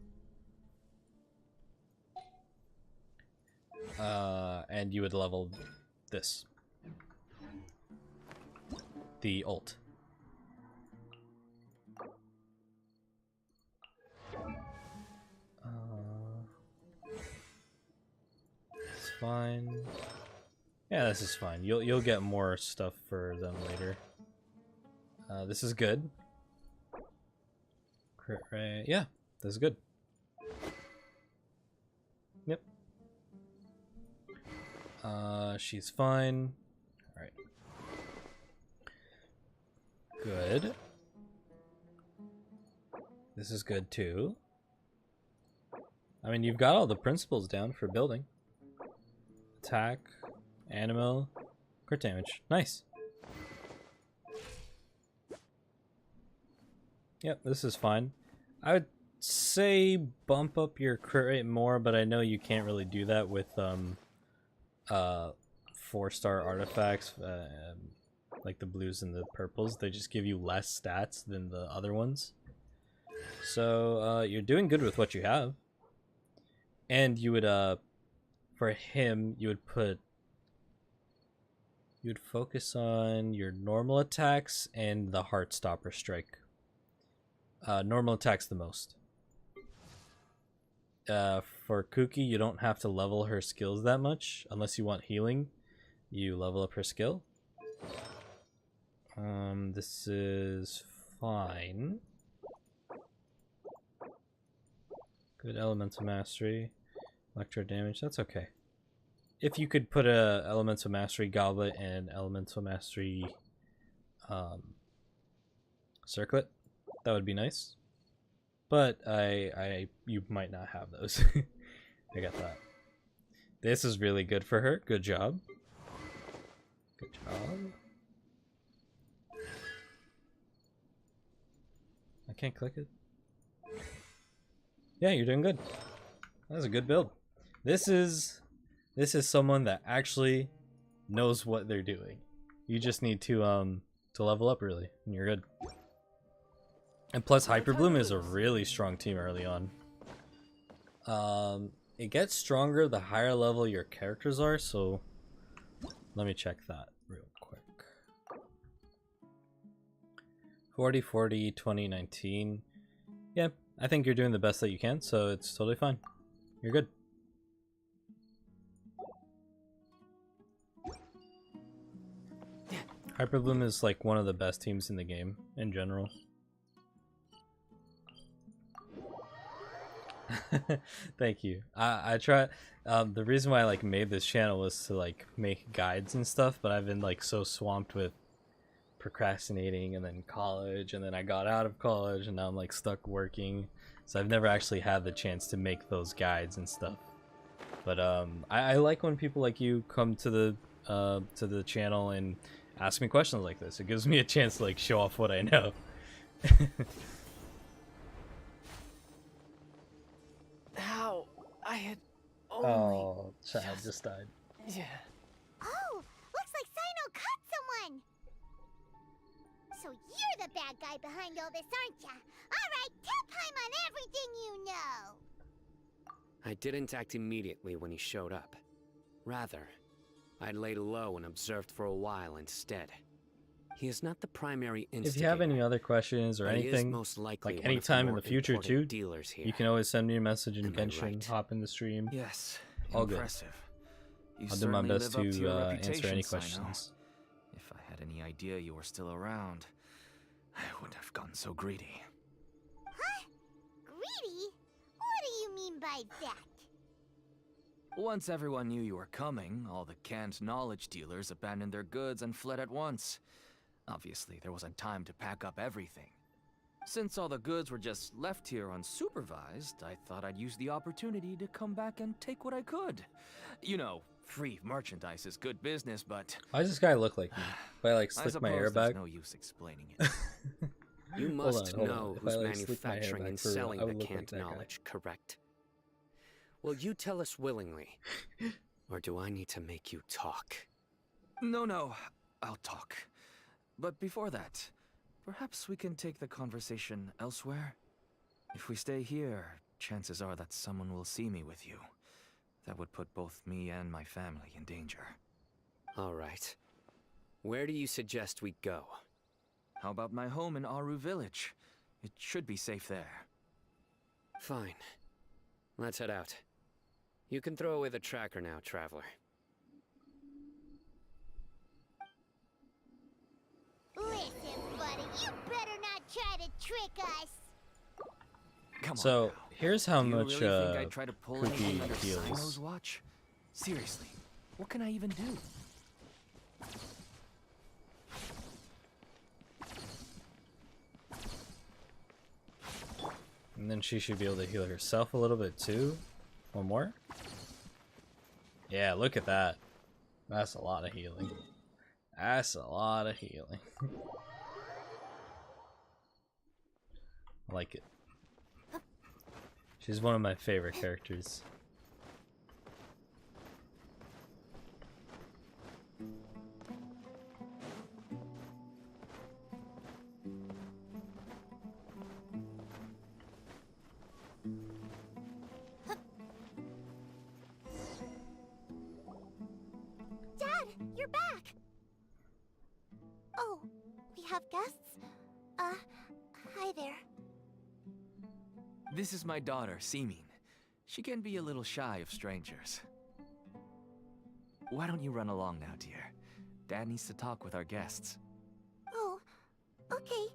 And you would level this. The ult. It's fine. Yeah, this is fine. You'll get more stuff for them later. This is good. Crit rate. Yeah, this is good. Yep. She's fine. Alright. Good. This is good too. I mean, you've got all the principles down for building. Attack, animal, crit damage. Nice. Yep, this is fine. I would say bump up your crit rate more, but I know you can't really do that with 4-star artifacts, like the blues and the purples. They just give you less stats than the other ones. So you're doing good with what you have. And you would for him you would focus on your normal attacks and the Heartstopper strike. Normal attacks the most. For Kuki, you don't have to level her skills that much unless you want healing. You level up her skill. This is fine. Good elemental mastery. Electro damage, that's okay. If you could put a elemental mastery goblet and elemental mastery circlet, that would be nice. But you might not have those. I got that. This is really good for her. Good job. Good job. I can't click it. Yeah, you're doing good. That's a good build. This is someone that actually knows what they're doing. You just need to level up really, and you're good. And plus, Hyperbloom is a really strong team early on. It gets stronger the higher level your characters are, so let me check that real quick. 40-40, 2019. Yeah, I think you're doing the best that you can, so it's totally fine. You're good. Hyperbloom is like one of the best teams in the game in general. Thank you. I try. The reason why I like made this channel was to like make guides and stuff, but I've been like so swamped with procrastinating and then college, and then I got out of college and now I'm like stuck working, so I've never actually had the chance to make those guides and stuff. But I like when people like you come to the channel and ask me questions like this. It gives me a chance to like show off what I know. How? I had only... Oh, child just died. Yeah. Oh, looks like Sino caught someone. So you're the bad guy behind all this, aren't ya? All right, tell Paimon on everything you know. I didn't act immediately when he showed up. Rather, I laid low and observed for a while instead. He is not the primary instigator. If you have any other questions or anything, most likely like anytime in the future too, dealers here. you can always send me a message in Am I Genshin, right? hop in the stream. Yes, All good. impressive. You I'll do my certainly best live up to your answer any reputation, Sino. questions. If I had any idea you were still around, I wouldn't have gotten so greedy. Huh? Greedy? What do you mean by that? Once everyone knew you were coming, all the canned knowledge dealers abandoned their goods and fled at once. Obviously, there wasn't time to pack up everything. Since all the goods were just left here unsupervised, I thought I'd use the opportunity to come back and take what I could. You know, free merchandise is good business, but Why does this guy look like me? If I like I slick my suppose hair there's back. no use explaining it. You Hold must on. know If I, who's like, slick my hair manufacturing back and for real, selling I the would look like canned that guy. knowledge, correct? Will you tell us willingly? Or do I need to make you talk? No, I'll talk. But before that, perhaps we can take the conversation elsewhere? If we stay here, chances are that someone will see me with you. That would put both me and my family in danger. All right. Where do you suggest we go? How about my home in Aru Village? It should be safe there. Fine. Let's head out. You can throw away the tracker now, traveler. Listen, buddy, you better not try to trick us. Come So on now. here's how Do you much really think I'd try to pull Cookie anything under heals. Sino's watch? Seriously, what can I even do? And then she should be able to heal herself a little bit too. One more. Yeah, look at that. That's a lot of healing. That's a lot of healing. I like it. She's one of my favorite characters. Dad, you're back. Oh, we have guests? Hi there. This is my daughter, Seeming. She can be a little shy of strangers. Why don't you run along now, dear? Dad needs to talk with our guests. Oh, okay.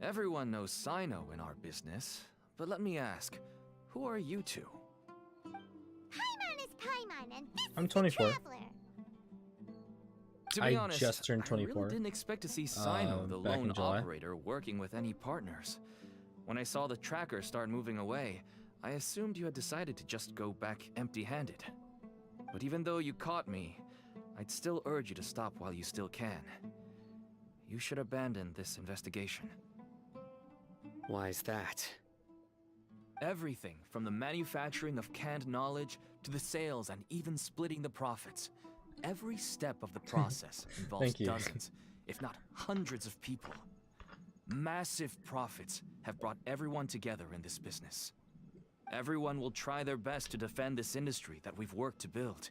Everyone knows Sino in our business, but let me ask, who are you two? Paimon is Paimon, and this I'm is the 24. Traveler. To be I honest, just turned I 24, really didn't expect to see Sino, the back in lone July. operator, working with any partners. When I saw the tracker start moving away, I assumed you had decided to just go back empty-handed. But even though you caught me, I'd still urge you to stop while you still can. You should abandon this investigation. Why is that? Everything from the manufacturing of canned knowledge to the sales and even splitting the profits. Every step of the process involves Thank you. dozens, if not hundreds of people. Massive profits have brought everyone together in this business. Everyone will try their best to defend this industry that we've worked to build.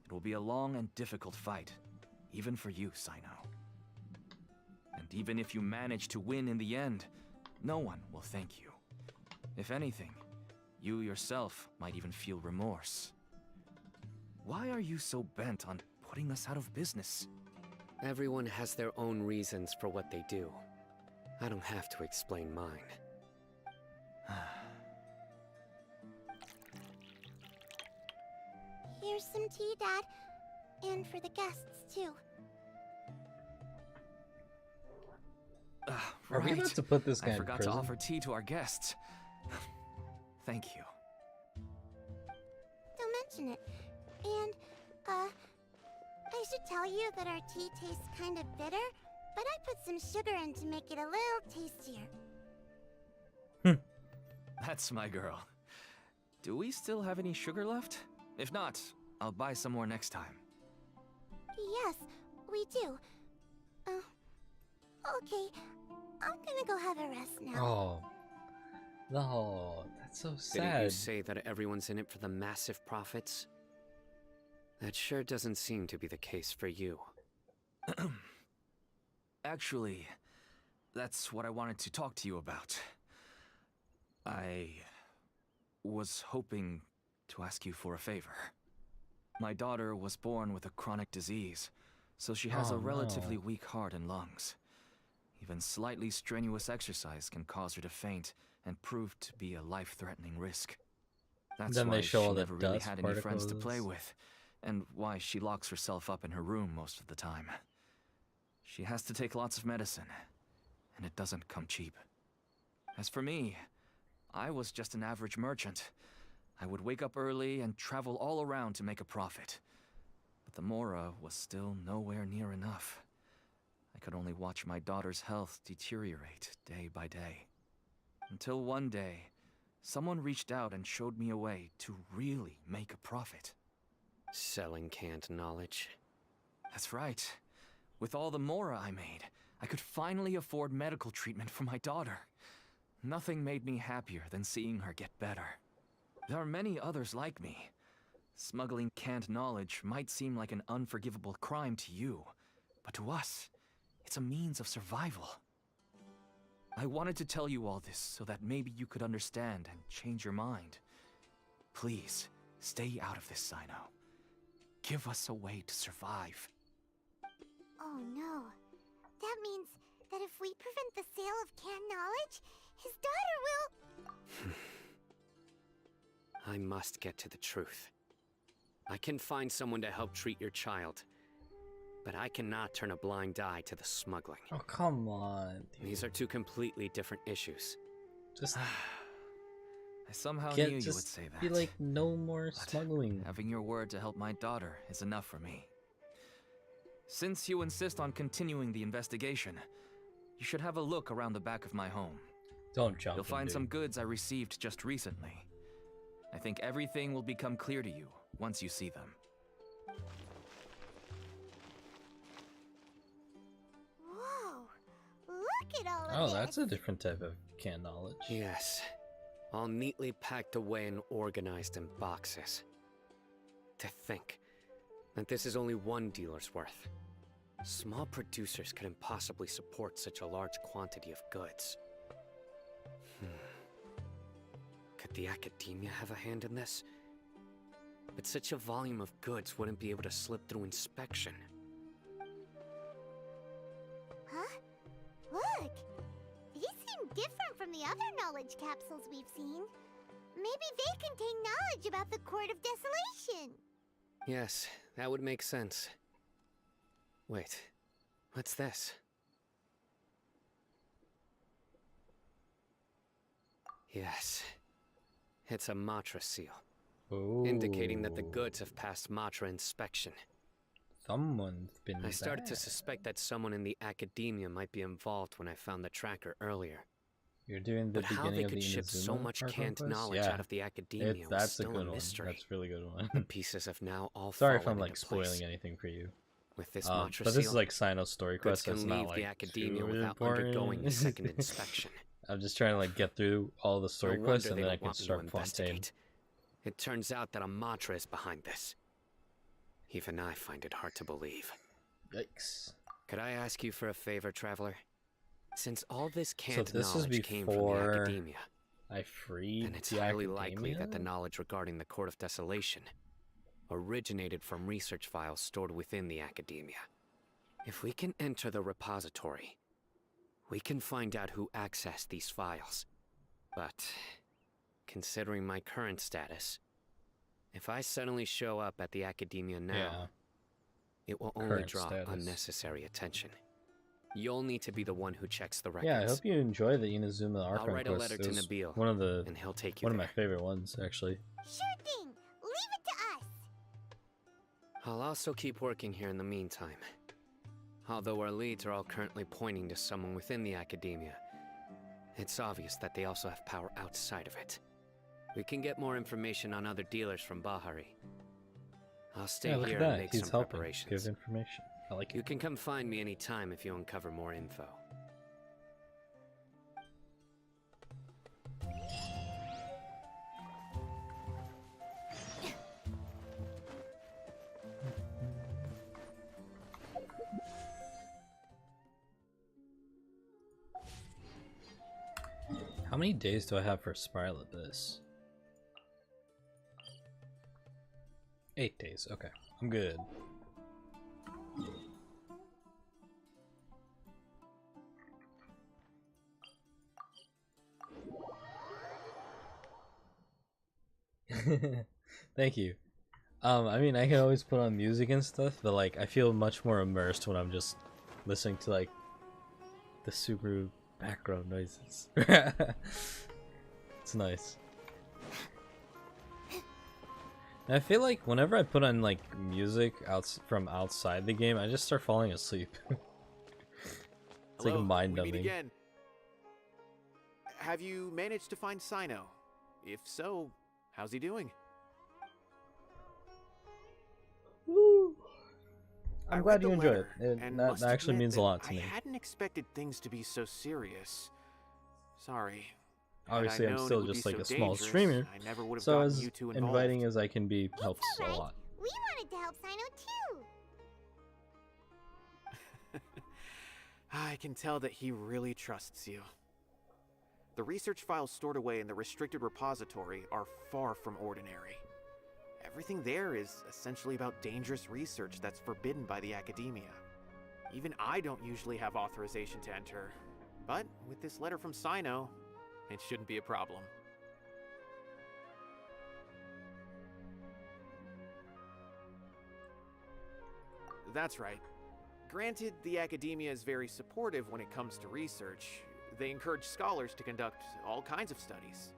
It will be a long and difficult fight, even for you, Sino. And even if you manage to win in the end, no one will thank you. If anything, you yourself might even feel remorse. Why are you so bent on putting us out of business? Everyone has their own reasons for what they do. I don't have to explain mine. Here's some tea, Dad. And for the guests, too. Are we about to put this guy I in forgot to prison? offer tea to our guests. Thank you. Don't mention it. And, I should tell you that our tea tastes kind of bitter, but I put some sugar in to make it a little tastier. That's my girl. Do we still have any sugar left? If not, I'll buy some more next time. Yes, we do. Okay. I'm gonna go have a rest now. Oh. No, that's so Didn't you sad. say that everyone's in it for the massive profits? That sure doesn't seem to be the case for you. Actually, that's what I wanted to talk to you about. I was hoping to ask you for a favor. My daughter was born with a chronic disease, so she has Oh, a relatively no. weak heart and lungs. Even slightly strenuous exercise can cause her to faint and prove to be a life-threatening risk. That's Then why they show she all the never really dust had any friends to play particles. with, and why she locks herself up in her room most of the time. She has to take lots of medicine, and it doesn't come cheap. As for me, I was just an average merchant. I would wake up early and travel all around to make a profit. But the Mora was still nowhere near enough. I could only watch my daughter's health deteriorate day by day. Until one day, someone reached out and showed me a way to really make a profit. Selling canned knowledge. That's right. With all the Mora I made, I could finally afford medical treatment for my daughter. Nothing made me happier than seeing her get better. There are many others like me. Smuggling canned knowledge might seem like an unforgivable crime to you, but to us, it's a means of survival. I wanted to tell you all this so that maybe you could understand and change your mind. Please, stay out of this, Sino. Give us a way to survive. Oh no. That means that if we prevent the sale of canned knowledge, his daughter will... I must get to the truth. I can find someone to help treat your child, but I cannot turn a blind eye to the smuggling. Oh, come on. Dude. These are two completely different issues. Just I somehow get, knew you just would say that. be like, no more But smuggling. having your word to help my daughter is enough for me. Since you insist on continuing the investigation, you should have a look around the back of my home. Don't jump. You'll find dude. some goods I received just recently. I think everything will become clear to you once you see them. Whoa! Look at all of Oh, this! that's a different type of canned knowledge. Yes, all neatly packed away and organized in boxes. To think that this is only one dealer's worth. Small producers couldn't possibly support such a large quantity of goods. Could the academia have a hand in this? But such a volume of goods wouldn't be able to slip through inspection. Huh? Look! These seem different from the other knowledge capsules we've seen. Maybe they contain knowledge about the Court of Desolation. Yes, that would make sense. Wait, what's this? Yes, it's a Matra seal, indicating that the goods have passed Matra inspection. Someone's been I started to bad. suspect that someone in the academia might be involved when I found the tracker earlier. You're doing the But how beginning they of could the ship so Inazuma much Park canned Quest? knowledge Yeah. out of the academia was That's a still good a one. mystery. That's a really good The one. pieces have now all Sorry if fallen I'm like into place. spoiling anything for you. With this But Matra this is seal, like Sino's story goods quest. So it's can not leave like the academia too without important. undergoing a second inspection. I'm just trying to like get through all the story No quests wonder and they then I don't can want me to start Fontaine. investigate. It turns out that a Matra is behind this. Even I find it hard to believe. Yikes. Could I ask you for a favor, Traveler? Since all this canned this is knowledge came from the before academia, I freed then it's the highly academia? likely that the knowledge regarding the Court of Desolation originated from research files stored within the academia. If we can enter the repository, we can find out who accessed these files. But, considering my current status, if I suddenly show up at the academia now, Yeah. it will only Current draw status. unnecessary attention. You'll need to be the one who checks the records. Yeah, I hope you enjoy the Inazuma I'll Archon write a quest. letter It to was Nabil, one of the and he'll take you one of there. my favorite ones, actually. Sure thing. Leave it to us. I'll also keep working here in the meantime. Although our leads are all currently pointing to someone within the academia, it's obvious that they also have power outside of it. We can get more information on other dealers from Bahari. I'll stay Yeah, look here at and that. make He's some helping. preparations. Give information. I like You it. can come find me anytime if you uncover more info. How many days do I have for Spiral Abyss? 8 days. Okay, I'm good. Thank you. I mean, I can always put on music and stuff, but like, I feel much more immersed when I'm just listening to like the Subaru background noises. It's nice. And I feel like whenever I put on like music from outside the game, I just start falling asleep. It's like mind we meet numbing. again. Have you managed to find Sino? If so, how's he doing? I'm I glad read you the enjoy letter, it. and That must actually admit means a that lot to me. I hadn't expected things to be so serious. Sorry. Had I Obviously, I'm known it still would be just like so a small dangerous, streamer, I never would have so gotten as you two inviting involved. as I can be helps It's a alright. lot. We wanted to help Sino too. I can tell that he really trusts you. The research files stored away in the restricted repository are far from ordinary. Everything there is essentially about dangerous research that's forbidden by the academia. Even I don't usually have authorization to enter, but with this letter from Sino, it shouldn't be a problem. That's right. Granted, the academia is very supportive when it comes to research. They encourage scholars to conduct all kinds of studies.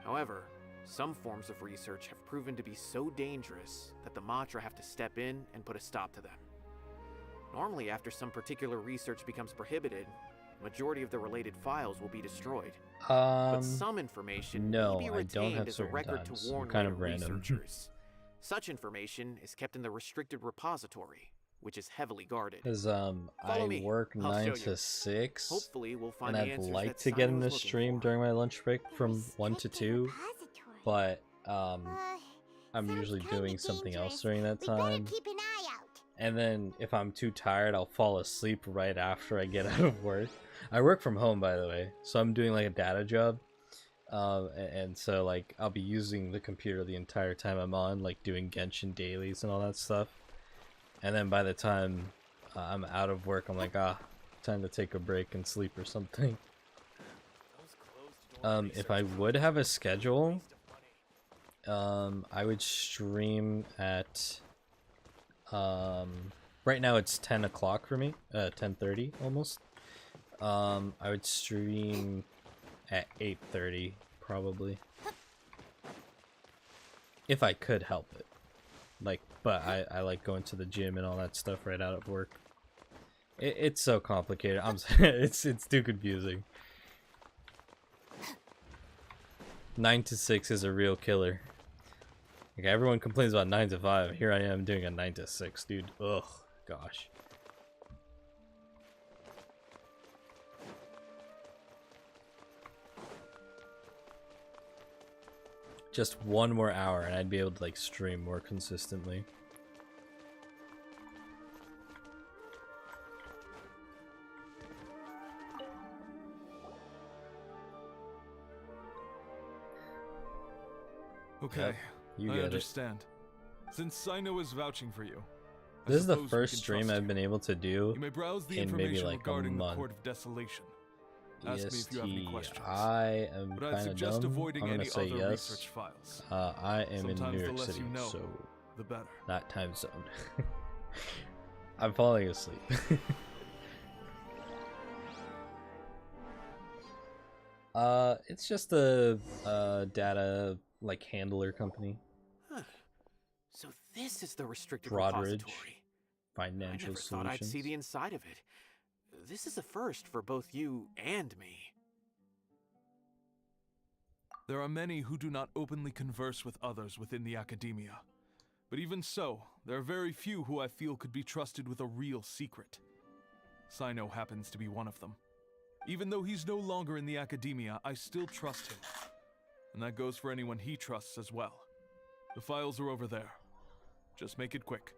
However, some forms of research have proven to be so dangerous that the Matra have to step in and put a stop to them. Normally, after some particular research becomes prohibited, the majority of the related files will be destroyed. But some information no, may be I don't retained have as a certain record times. to I'm warn kind later of random. researchers. Such information is kept in the restricted repository, which is heavily guarded. Because Follow I me. work I'll 9 show to you. 6, Hopefully, we'll find and the I'd answers like that to get in Sino the is looking stream for. during my lunch break from 1 to Restricted 2, repository. but I'm Sounds usually kinda doing something else dangerous. during that We better time. keep an eye out. And then if I'm too tired, I'll fall asleep right after I get out of work. I work from home, by the way, so I'm doing like a data job. And so like I'll be using the computer the entire time I'm on, like doing Genshin dailies and all that stuff. And then by the time I'm out of work, I'm like, time to take a break and sleep or something. If I would have a schedule, I would stream at right now it's 10 o'clock for me, 10:30 almost. I would stream at 8:30 probably, if I could help it. Like, but I like going to the gym and all that stuff right out of work. It's so complicated. It's too confusing. 9 to 6 is a real killer. Like, everyone complains about 9 to 5. Here I am doing a 9 to 6, dude. Ugh, gosh. Just one more hour and I'd be able to like stream more consistently. Okay, Yep, you I get it. understand. Since Sino is vouching for you, I This is the suppose we first can stream trust I've you. been able to do You may browse the in maybe information like a regarding the month. Court of Desolation. Ask me if you have any questions. I am But I'd kind of suggest dumb. avoiding I'm gonna any say other yes. research files. I am in Sometimes New the York less City, you know, so the better. that time zone. I'm falling asleep. It's just a data like handler company, Huh. So this is the restricted Broadridge repository. I Financial never thought I'd see Solutions. the inside of it. This is a first for both you and me. There are many who do not openly converse with others within the academia. But even so, there are very few who I feel could be trusted with a real secret. Sino happens to be one of them. Even though he's no longer in the academia, I still trust him. And that goes for anyone he trusts as well. The files are over there. Just make it quick.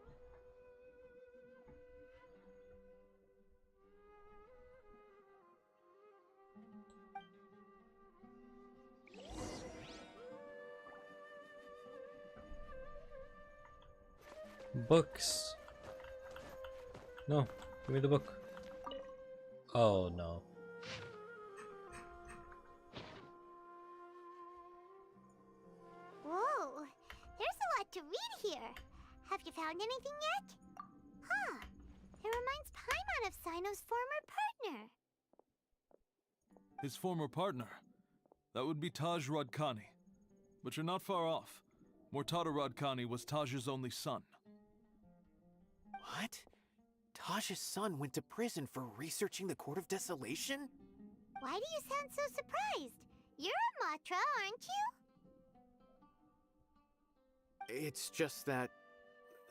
Books. No, give me the book. Oh no. Whoa, to read here. Have you found anything yet? Huh. It reminds Paimon of Sino's former partner. His former partner? That would be Taj Rodkani. But you're not far off. Mortada Rodkani was Taj's only son. What? Taj's son went to prison for researching the Court of Desolation? Why do you sound so surprised? You're a Matra, aren't you? It's just that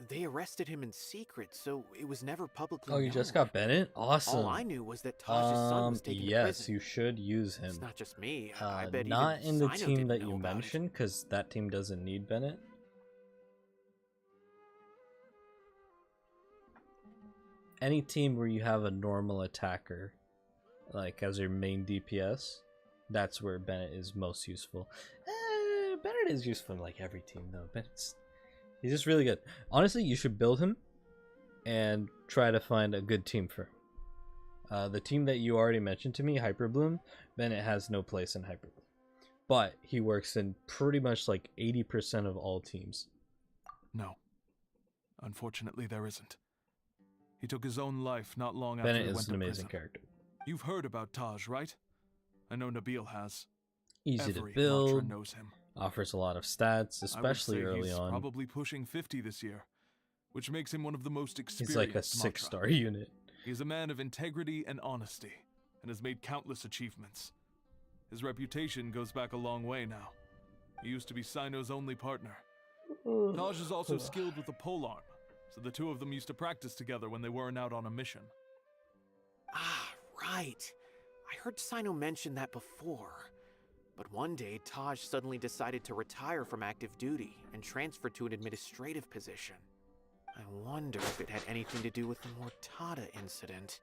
they arrested him in secret, so it was never publicly Oh, you known. just got Bennett? Awesome. All I knew was that Taj's son was taken to yes, prison. you should use him. It's not just me. I bet not even in the Sino team didn't that know you about it. mentioned, because that team doesn't need Bennett. Any team where you have a normal attacker, like as your main DPS, that's where Bennett is most useful. Bennett is useful in like every team though. He's just really good. Honestly, you should build him and try to find a good team for him. The team that you already mentioned to me, Hyperbloom, Bennett has no place in Hyperbloom. But he works in pretty much like 80% of all teams. No. Unfortunately, there isn't. He took his own life not long after Bennett he is went an to amazing prison. character. You've heard about Taj, right? I know Nabil has. Easy Every to build, Matra knows him. offers a lot of stats, especially I would say early he's on. probably pushing 50 this year, which makes him one of the most experienced He's like a Matra. 6-star unit. He is a man of integrity and honesty, and has made countless achievements. His reputation goes back a long way now. He used to be Sino's only partner. Taj is also skilled with the polearm, so the two of them used to practice together when they weren't out on a mission. Ah, right. I heard Sino mention that before. But one day, Taj suddenly decided to retire from active duty and transfer to an administrative position. I wonder if it had anything to do with the Mortada incident.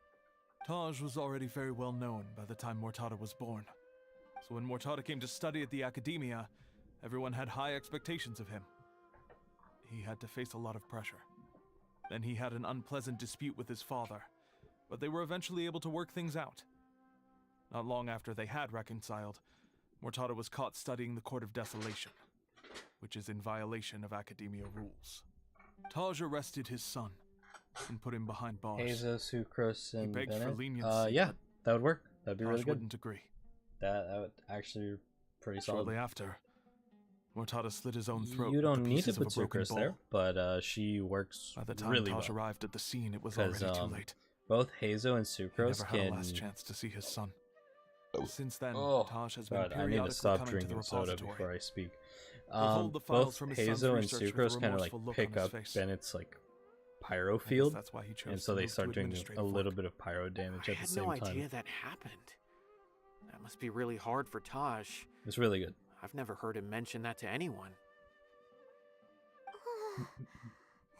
Taj was already very well known by the time Mortada was born. So when Mortada came to study at the Academia, everyone had high expectations of him. He had to face a lot of pressure. Then he had an unpleasant dispute with his father, but they were eventually able to work things out. Not long after they had reconciled, Mortada was caught studying the Court of Desolation, which is in violation of Academia rules. Taj arrested his son and put him behind bars. Hazo, Sucrose, and begged for Bennett. leniency, Yeah, but that would work. That'd be Taj really good. wouldn't agree. That would actually be pretty solid. Shortly after, Mortada slit his own throat. You with don't the need to pieces of put a broken Sucrose there, bowl. but she works By the time really Taj well. arrived at the scene, it was Because already too late. both Hazo and He Sucrose never had a can. last chance to see his son. Since then, Oh, Taj has been God, I need to periodically stop coming to the drinking soda repository. before I speak. hold the files Both from his son's Hazo and research with a Sucrose kind of like remorseful look pick on his up face. Bennett's like pyro I guess field, that's why he chose and so to they move start to doing a administrative little work. bit of pyro damage I at the had same no time. idea that happened. That must be really hard for Taj. It's really good. I've never heard him mention that to anyone.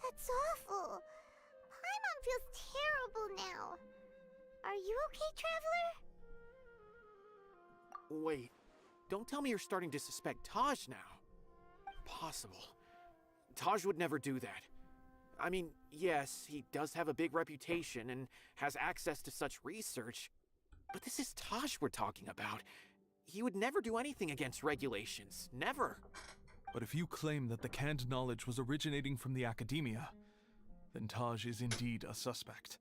That's awful. Paimon feels terrible now. Are you okay, Traveler? Wait, don't tell me you're starting to suspect Taj now. Impossible. Taj would never do that. I mean, yes, he does have a big reputation and has access to such research, but this is Taj we're talking about. He would never do anything against regulations. Never. But if you claim that the canned knowledge was originating from the Academia, then Taj is indeed a suspect.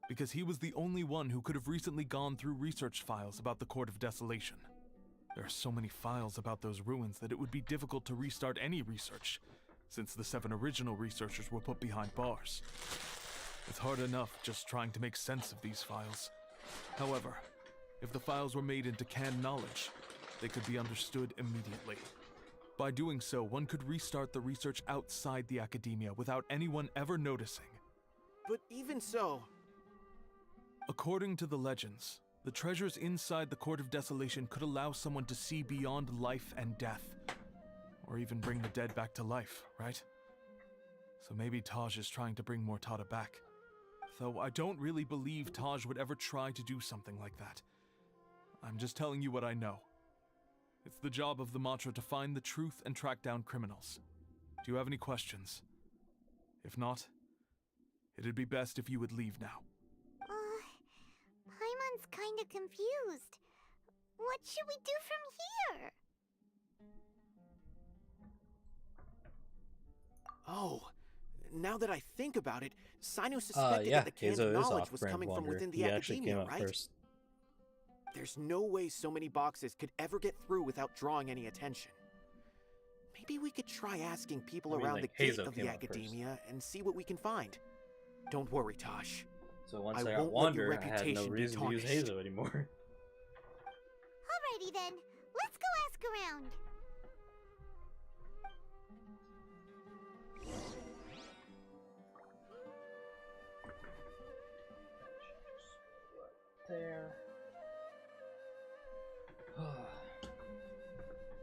Because he was the only one who could have recently gone through research files about the Court of Desolation. There are so many files about those ruins that it would be difficult to restart any research, since the 7 original researchers were put behind bars. It's hard enough just trying to make sense of these files. However, if the files were made into canned knowledge, they could be understood immediately. By doing so, one could restart the research outside the Academia without anyone ever noticing. But even so, According to the legends, the treasures inside the Court of Desolation could allow someone to see beyond life and death. Or even bring the dead back to life, right? So maybe Taj is trying to bring Mortada back. Though I don't really believe Taj would ever try to do something like that. I'm just telling you what I know. It's the job of the Matra to find the truth and track down criminals. Do you have any questions? If not, it'd be best if you would leave now. Paimon's kinda confused. What should we do from here? now that I think about it, Sino suspected Yeah, that the canned Hazo is knowledge was off-brand coming from Wander. within the He actually academia, came out right? first. There's no way so many boxes could ever get through without drawing any attention. Maybe we could try asking people I mean, around like, the gate Hazo of came the out first. academia and see what we can find. Don't worry, Tosh. So once I I got won't let your Wander, I had no reputation be reason to use tarnished. Hazo anymore. Alrighty then, let's go ask around. There.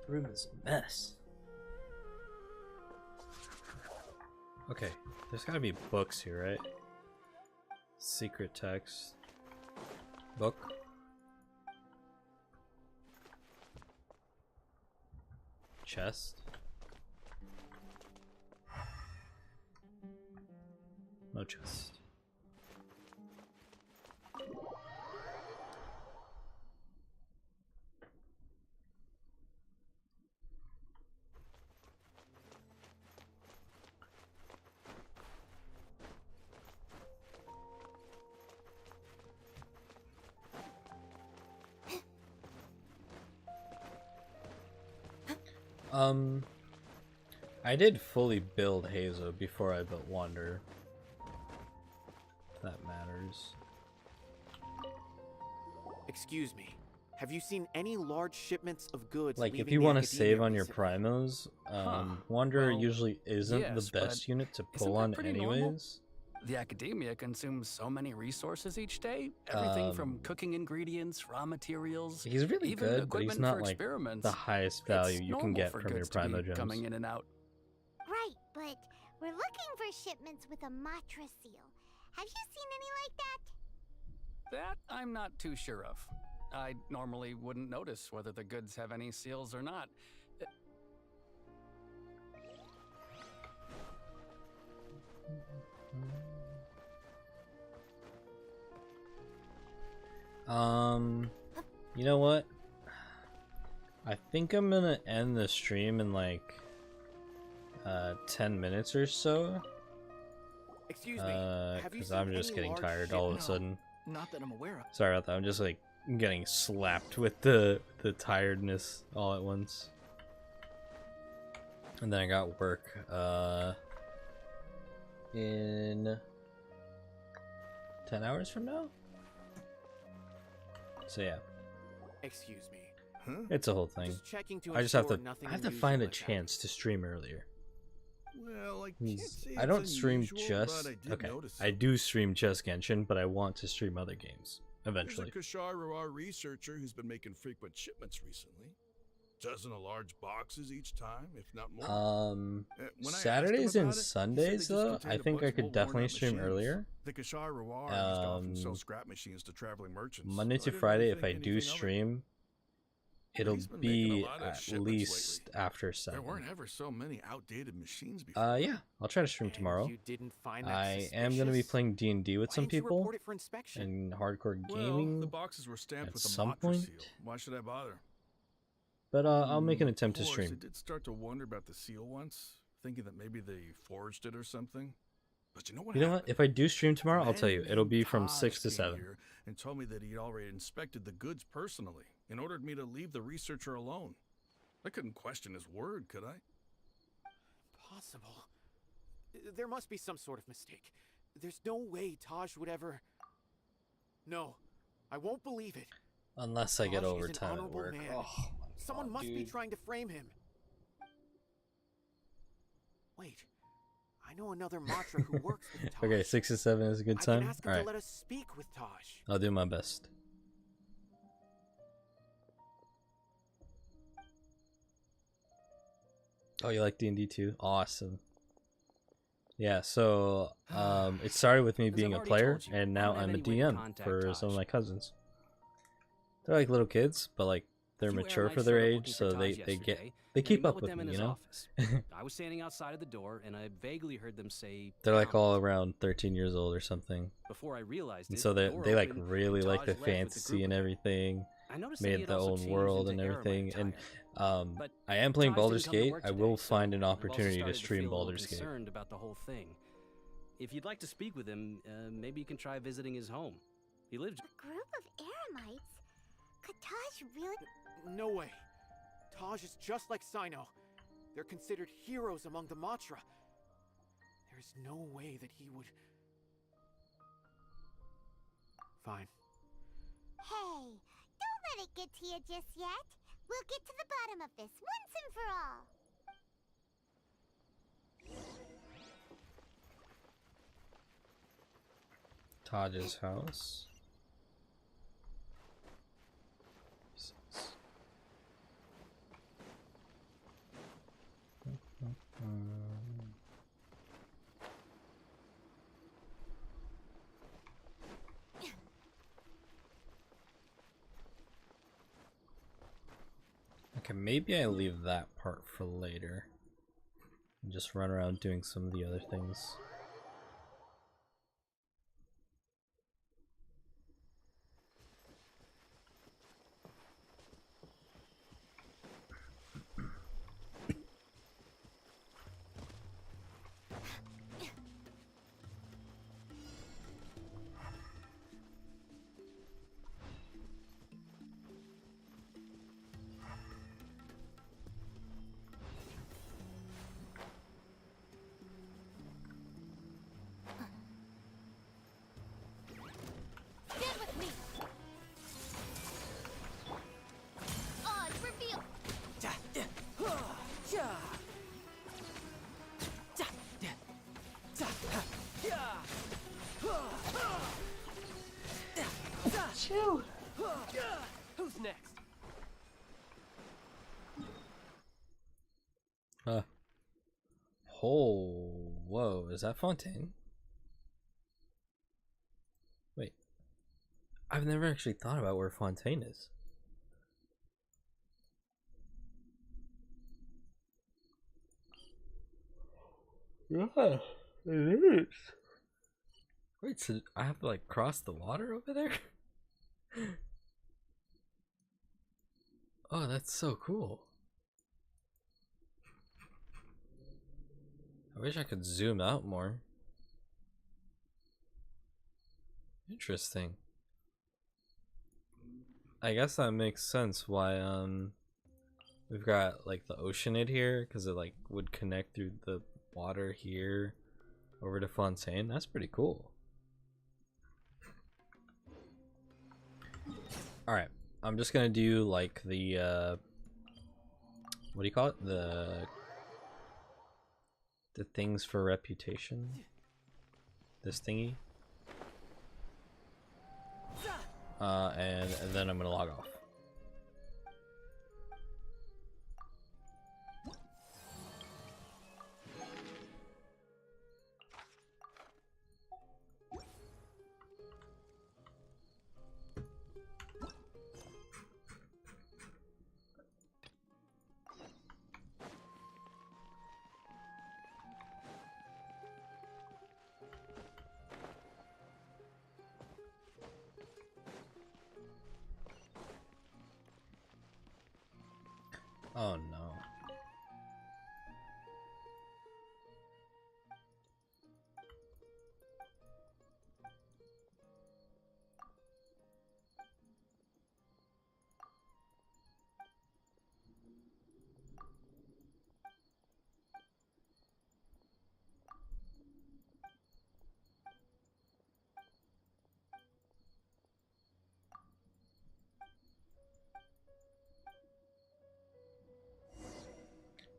Room is a mess. Okay, there's gotta be books here, right? Secret text. Book. Chest. No chest. I did fully build Hazo before I built Wander. If that matters. Excuse me. Have you seen any large shipments of goods? Like, if leaving you the want to academia save on your recently? primos, Huh. Wanderer Well, usually isn't yes, the best but unit to isn't pull that on pretty normal? anyways. The academia consumes so many resources each day. Everything from Um, cooking ingredients, raw materials, He's really even good, but he's equipment not for like experiments. the highest value It's you can normal get for from your goods to be primo gems. coming in and out. Right, but we're looking for shipments with a Matra seal. Have you seen any like that? That I'm not too sure of. I normally wouldn't notice whether the goods have any seals or not. You know what? I think I'm gonna end the stream in like 10 minutes or so. Excuse me. Have you Because seen I'm just any getting large tired all of a shipments? sudden. Not that I'm aware of. Sorry about that. I'm just like getting slapped with the tiredness all at once. And then I got work in 10 hours from now. So yeah, Excuse me. it's a whole thing. Just checking to I just have ensure to nothing I have to unusual find a has chance to stream earlier. Well, I can't say I it's don't stream unusual, just but I did okay. notice I do stream just Genshin, but I want to stream other games eventually. There's a Kashar researcher who's been making frequent shipments recently. Dozen of large boxes each time, if not more. When I asked him Saturdays about and it, he said Sundays they just though, contained I a think I bunch of could old definitely worn-out stream machines. earlier. The Kashar used to often sell Um, scrap machines to traveling merchants. Monday so I to didn't Friday, really if I think do anything of it. stream, But it'll he's been making a be lot of at shipments least lately. after There 7. weren't ever so many outdated machines before. Yeah, I'll try to stream And tomorrow. You didn't find that I am gonna be suspicious? playing D&D with Why some didn't you people report it for inspection? and hardcore Well, gaming, the boxes were stamped at with a some Matra point. seal. Why should I bother? but I'll make an attempt to Of course, stream. I did start to wonder about the seal once, thinking that maybe they forged it or something. But you know what? You know what? happened? If I do stream tomorrow, I'll Man tell you. It'll named be from Taj 6 to came 7. here and told me that he'd already inspected the goods personally and ordered me to leave the researcher alone. I couldn't question his word, could I? Impossible. There must be some sort of mistake. There's no way Taj would ever... No, I won't believe it. Unless I get Taj is an overtime at honorable work. man. Oh, my Someone God, must be dude. trying to frame him. Wait, I know another Matra who works with Taj. Okay, 6 to 7 is a good I can time. ask him All to right, let us speak with Taj. I'll do my best. Oh, you like D&D too? Awesome. Yeah, so it started with me As being I've a already player, told you, and I now don't have I'm a any way to DM contact for some of Taj. my cousins. They're like little kids, but like they're If you wear a mature nice for their shirt age, looking for so Taj they yesterday, get then they he keep met up with with them me, in you his know. office. I was standing outside of the door, and I vaguely heard them say, They're like "Come." all around 13 years old or something, Before I realized and it, so the they door like opened, really and like Taj the left with the fantasy group and again. everything. I noticed that he Made had the also own changed world into and Aramite everything, and attire. But I am playing Taj didn't Baldur's come to Gate. work I today, will so find an I've also opportunity to started stream feel a little Baldur's Gate. concerned about the whole thing. if you'd like to speak with him, maybe you can try visiting his home. He lives. A group of Eremites? Could Taj really? No way. Taj is just like Sino. They're considered heroes among the Matra. There's no way that he would... Fine. Hey, don't let it get to you just yet. We'll get to the bottom of this once and for all. Taj's house. Okay, maybe I leave that part for later and just run around doing some of the other things. Stand with me. Odd reveal. Chew. Who's next? Oh, whoa, is that Fontaine? Wait, I've never actually thought about where Fontaine is. Yeah, it is. Wait, so I have to like cross the water over there? Oh, that's so cool. I wish I could zoom out more. Interesting. I guess that makes sense why we've got like the oceanid here, because it like would connect through the water here over to Fontaine. That's pretty cool. Alright, I'm just gonna do like the what do you call it? The things for reputation. This thingy. And then I'm gonna log off. Oh no.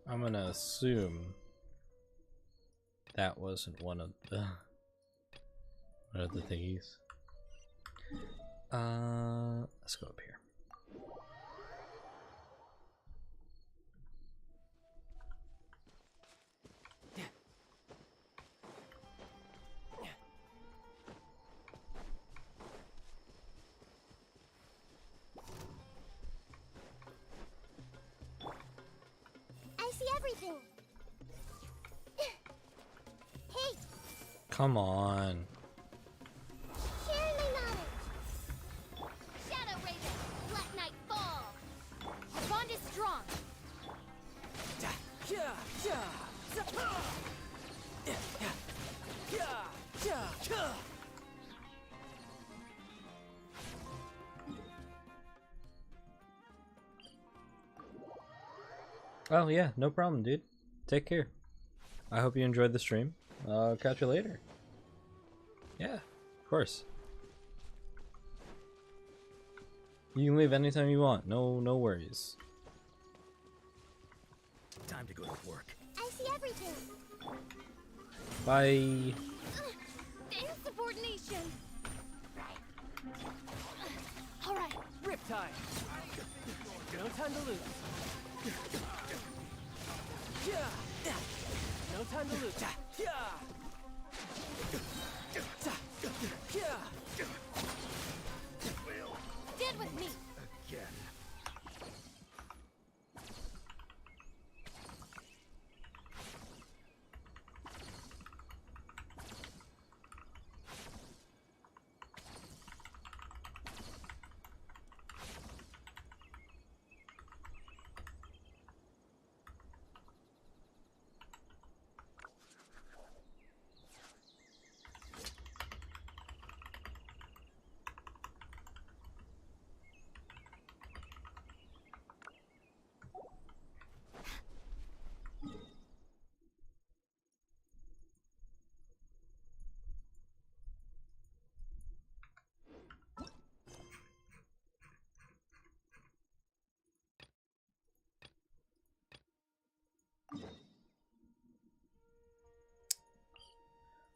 I'm gonna assume that wasn't one of the thingies. Let's go up here. I see everything. Hey, Come on. share my knowledge. Shadow Raven, Black Knight fall. Our bond is strong. Oh yeah, no problem, dude. Take care. I hope you enjoyed the stream. I'll catch you later. Yeah, of course. You can leave anytime you want. No worries. Time to go to work. I see everything. Bye. Insubordination. All right. Riptide. No time to lose. Yeah. No time to lose. Yeah. Yeah. Stand with me. Again.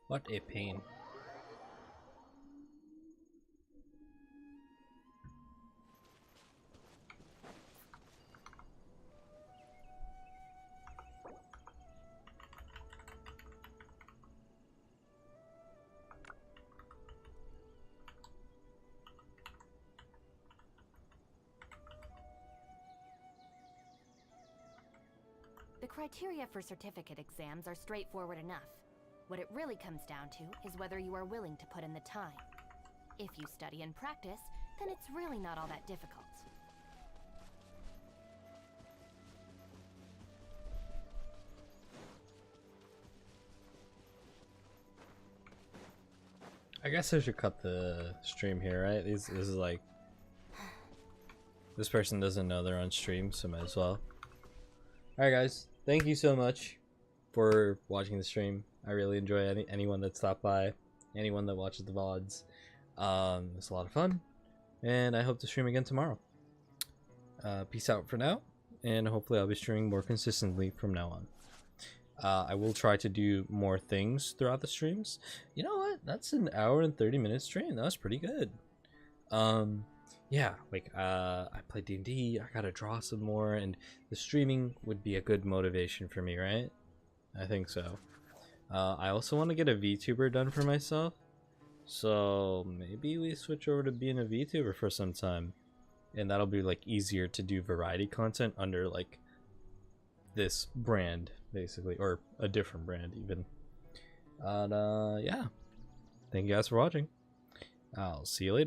What a pain. The criteria for certificate exams are straightforward enough. What it really comes down to is whether you are willing to put in the time. If you study and practice, then it's really not all that difficult. I guess I should cut the stream here, right? This is like... This person doesn't know they're on stream, so might as well. Alright guys, thank you so much for watching the stream. I really enjoy anyone that stopped by, anyone that watches the VODs. It's a lot of fun, and I hope to stream again tomorrow. Peace out for now, and hopefully I'll be streaming more consistently from now on. I will try to do more things throughout the streams. You know what? That's an hour and 30-minute stream. That was pretty good. Yeah, like I play D&D. I gotta draw some more, and the streaming would be a good motivation for me, right? I think so. I also want to get a VTuber done for myself, so maybe we switch over to being a VTuber for some time, and that'll be like easier to do variety content under like this brand basically, or a different brand even. Yeah, thank you guys for watching. I'll see you later.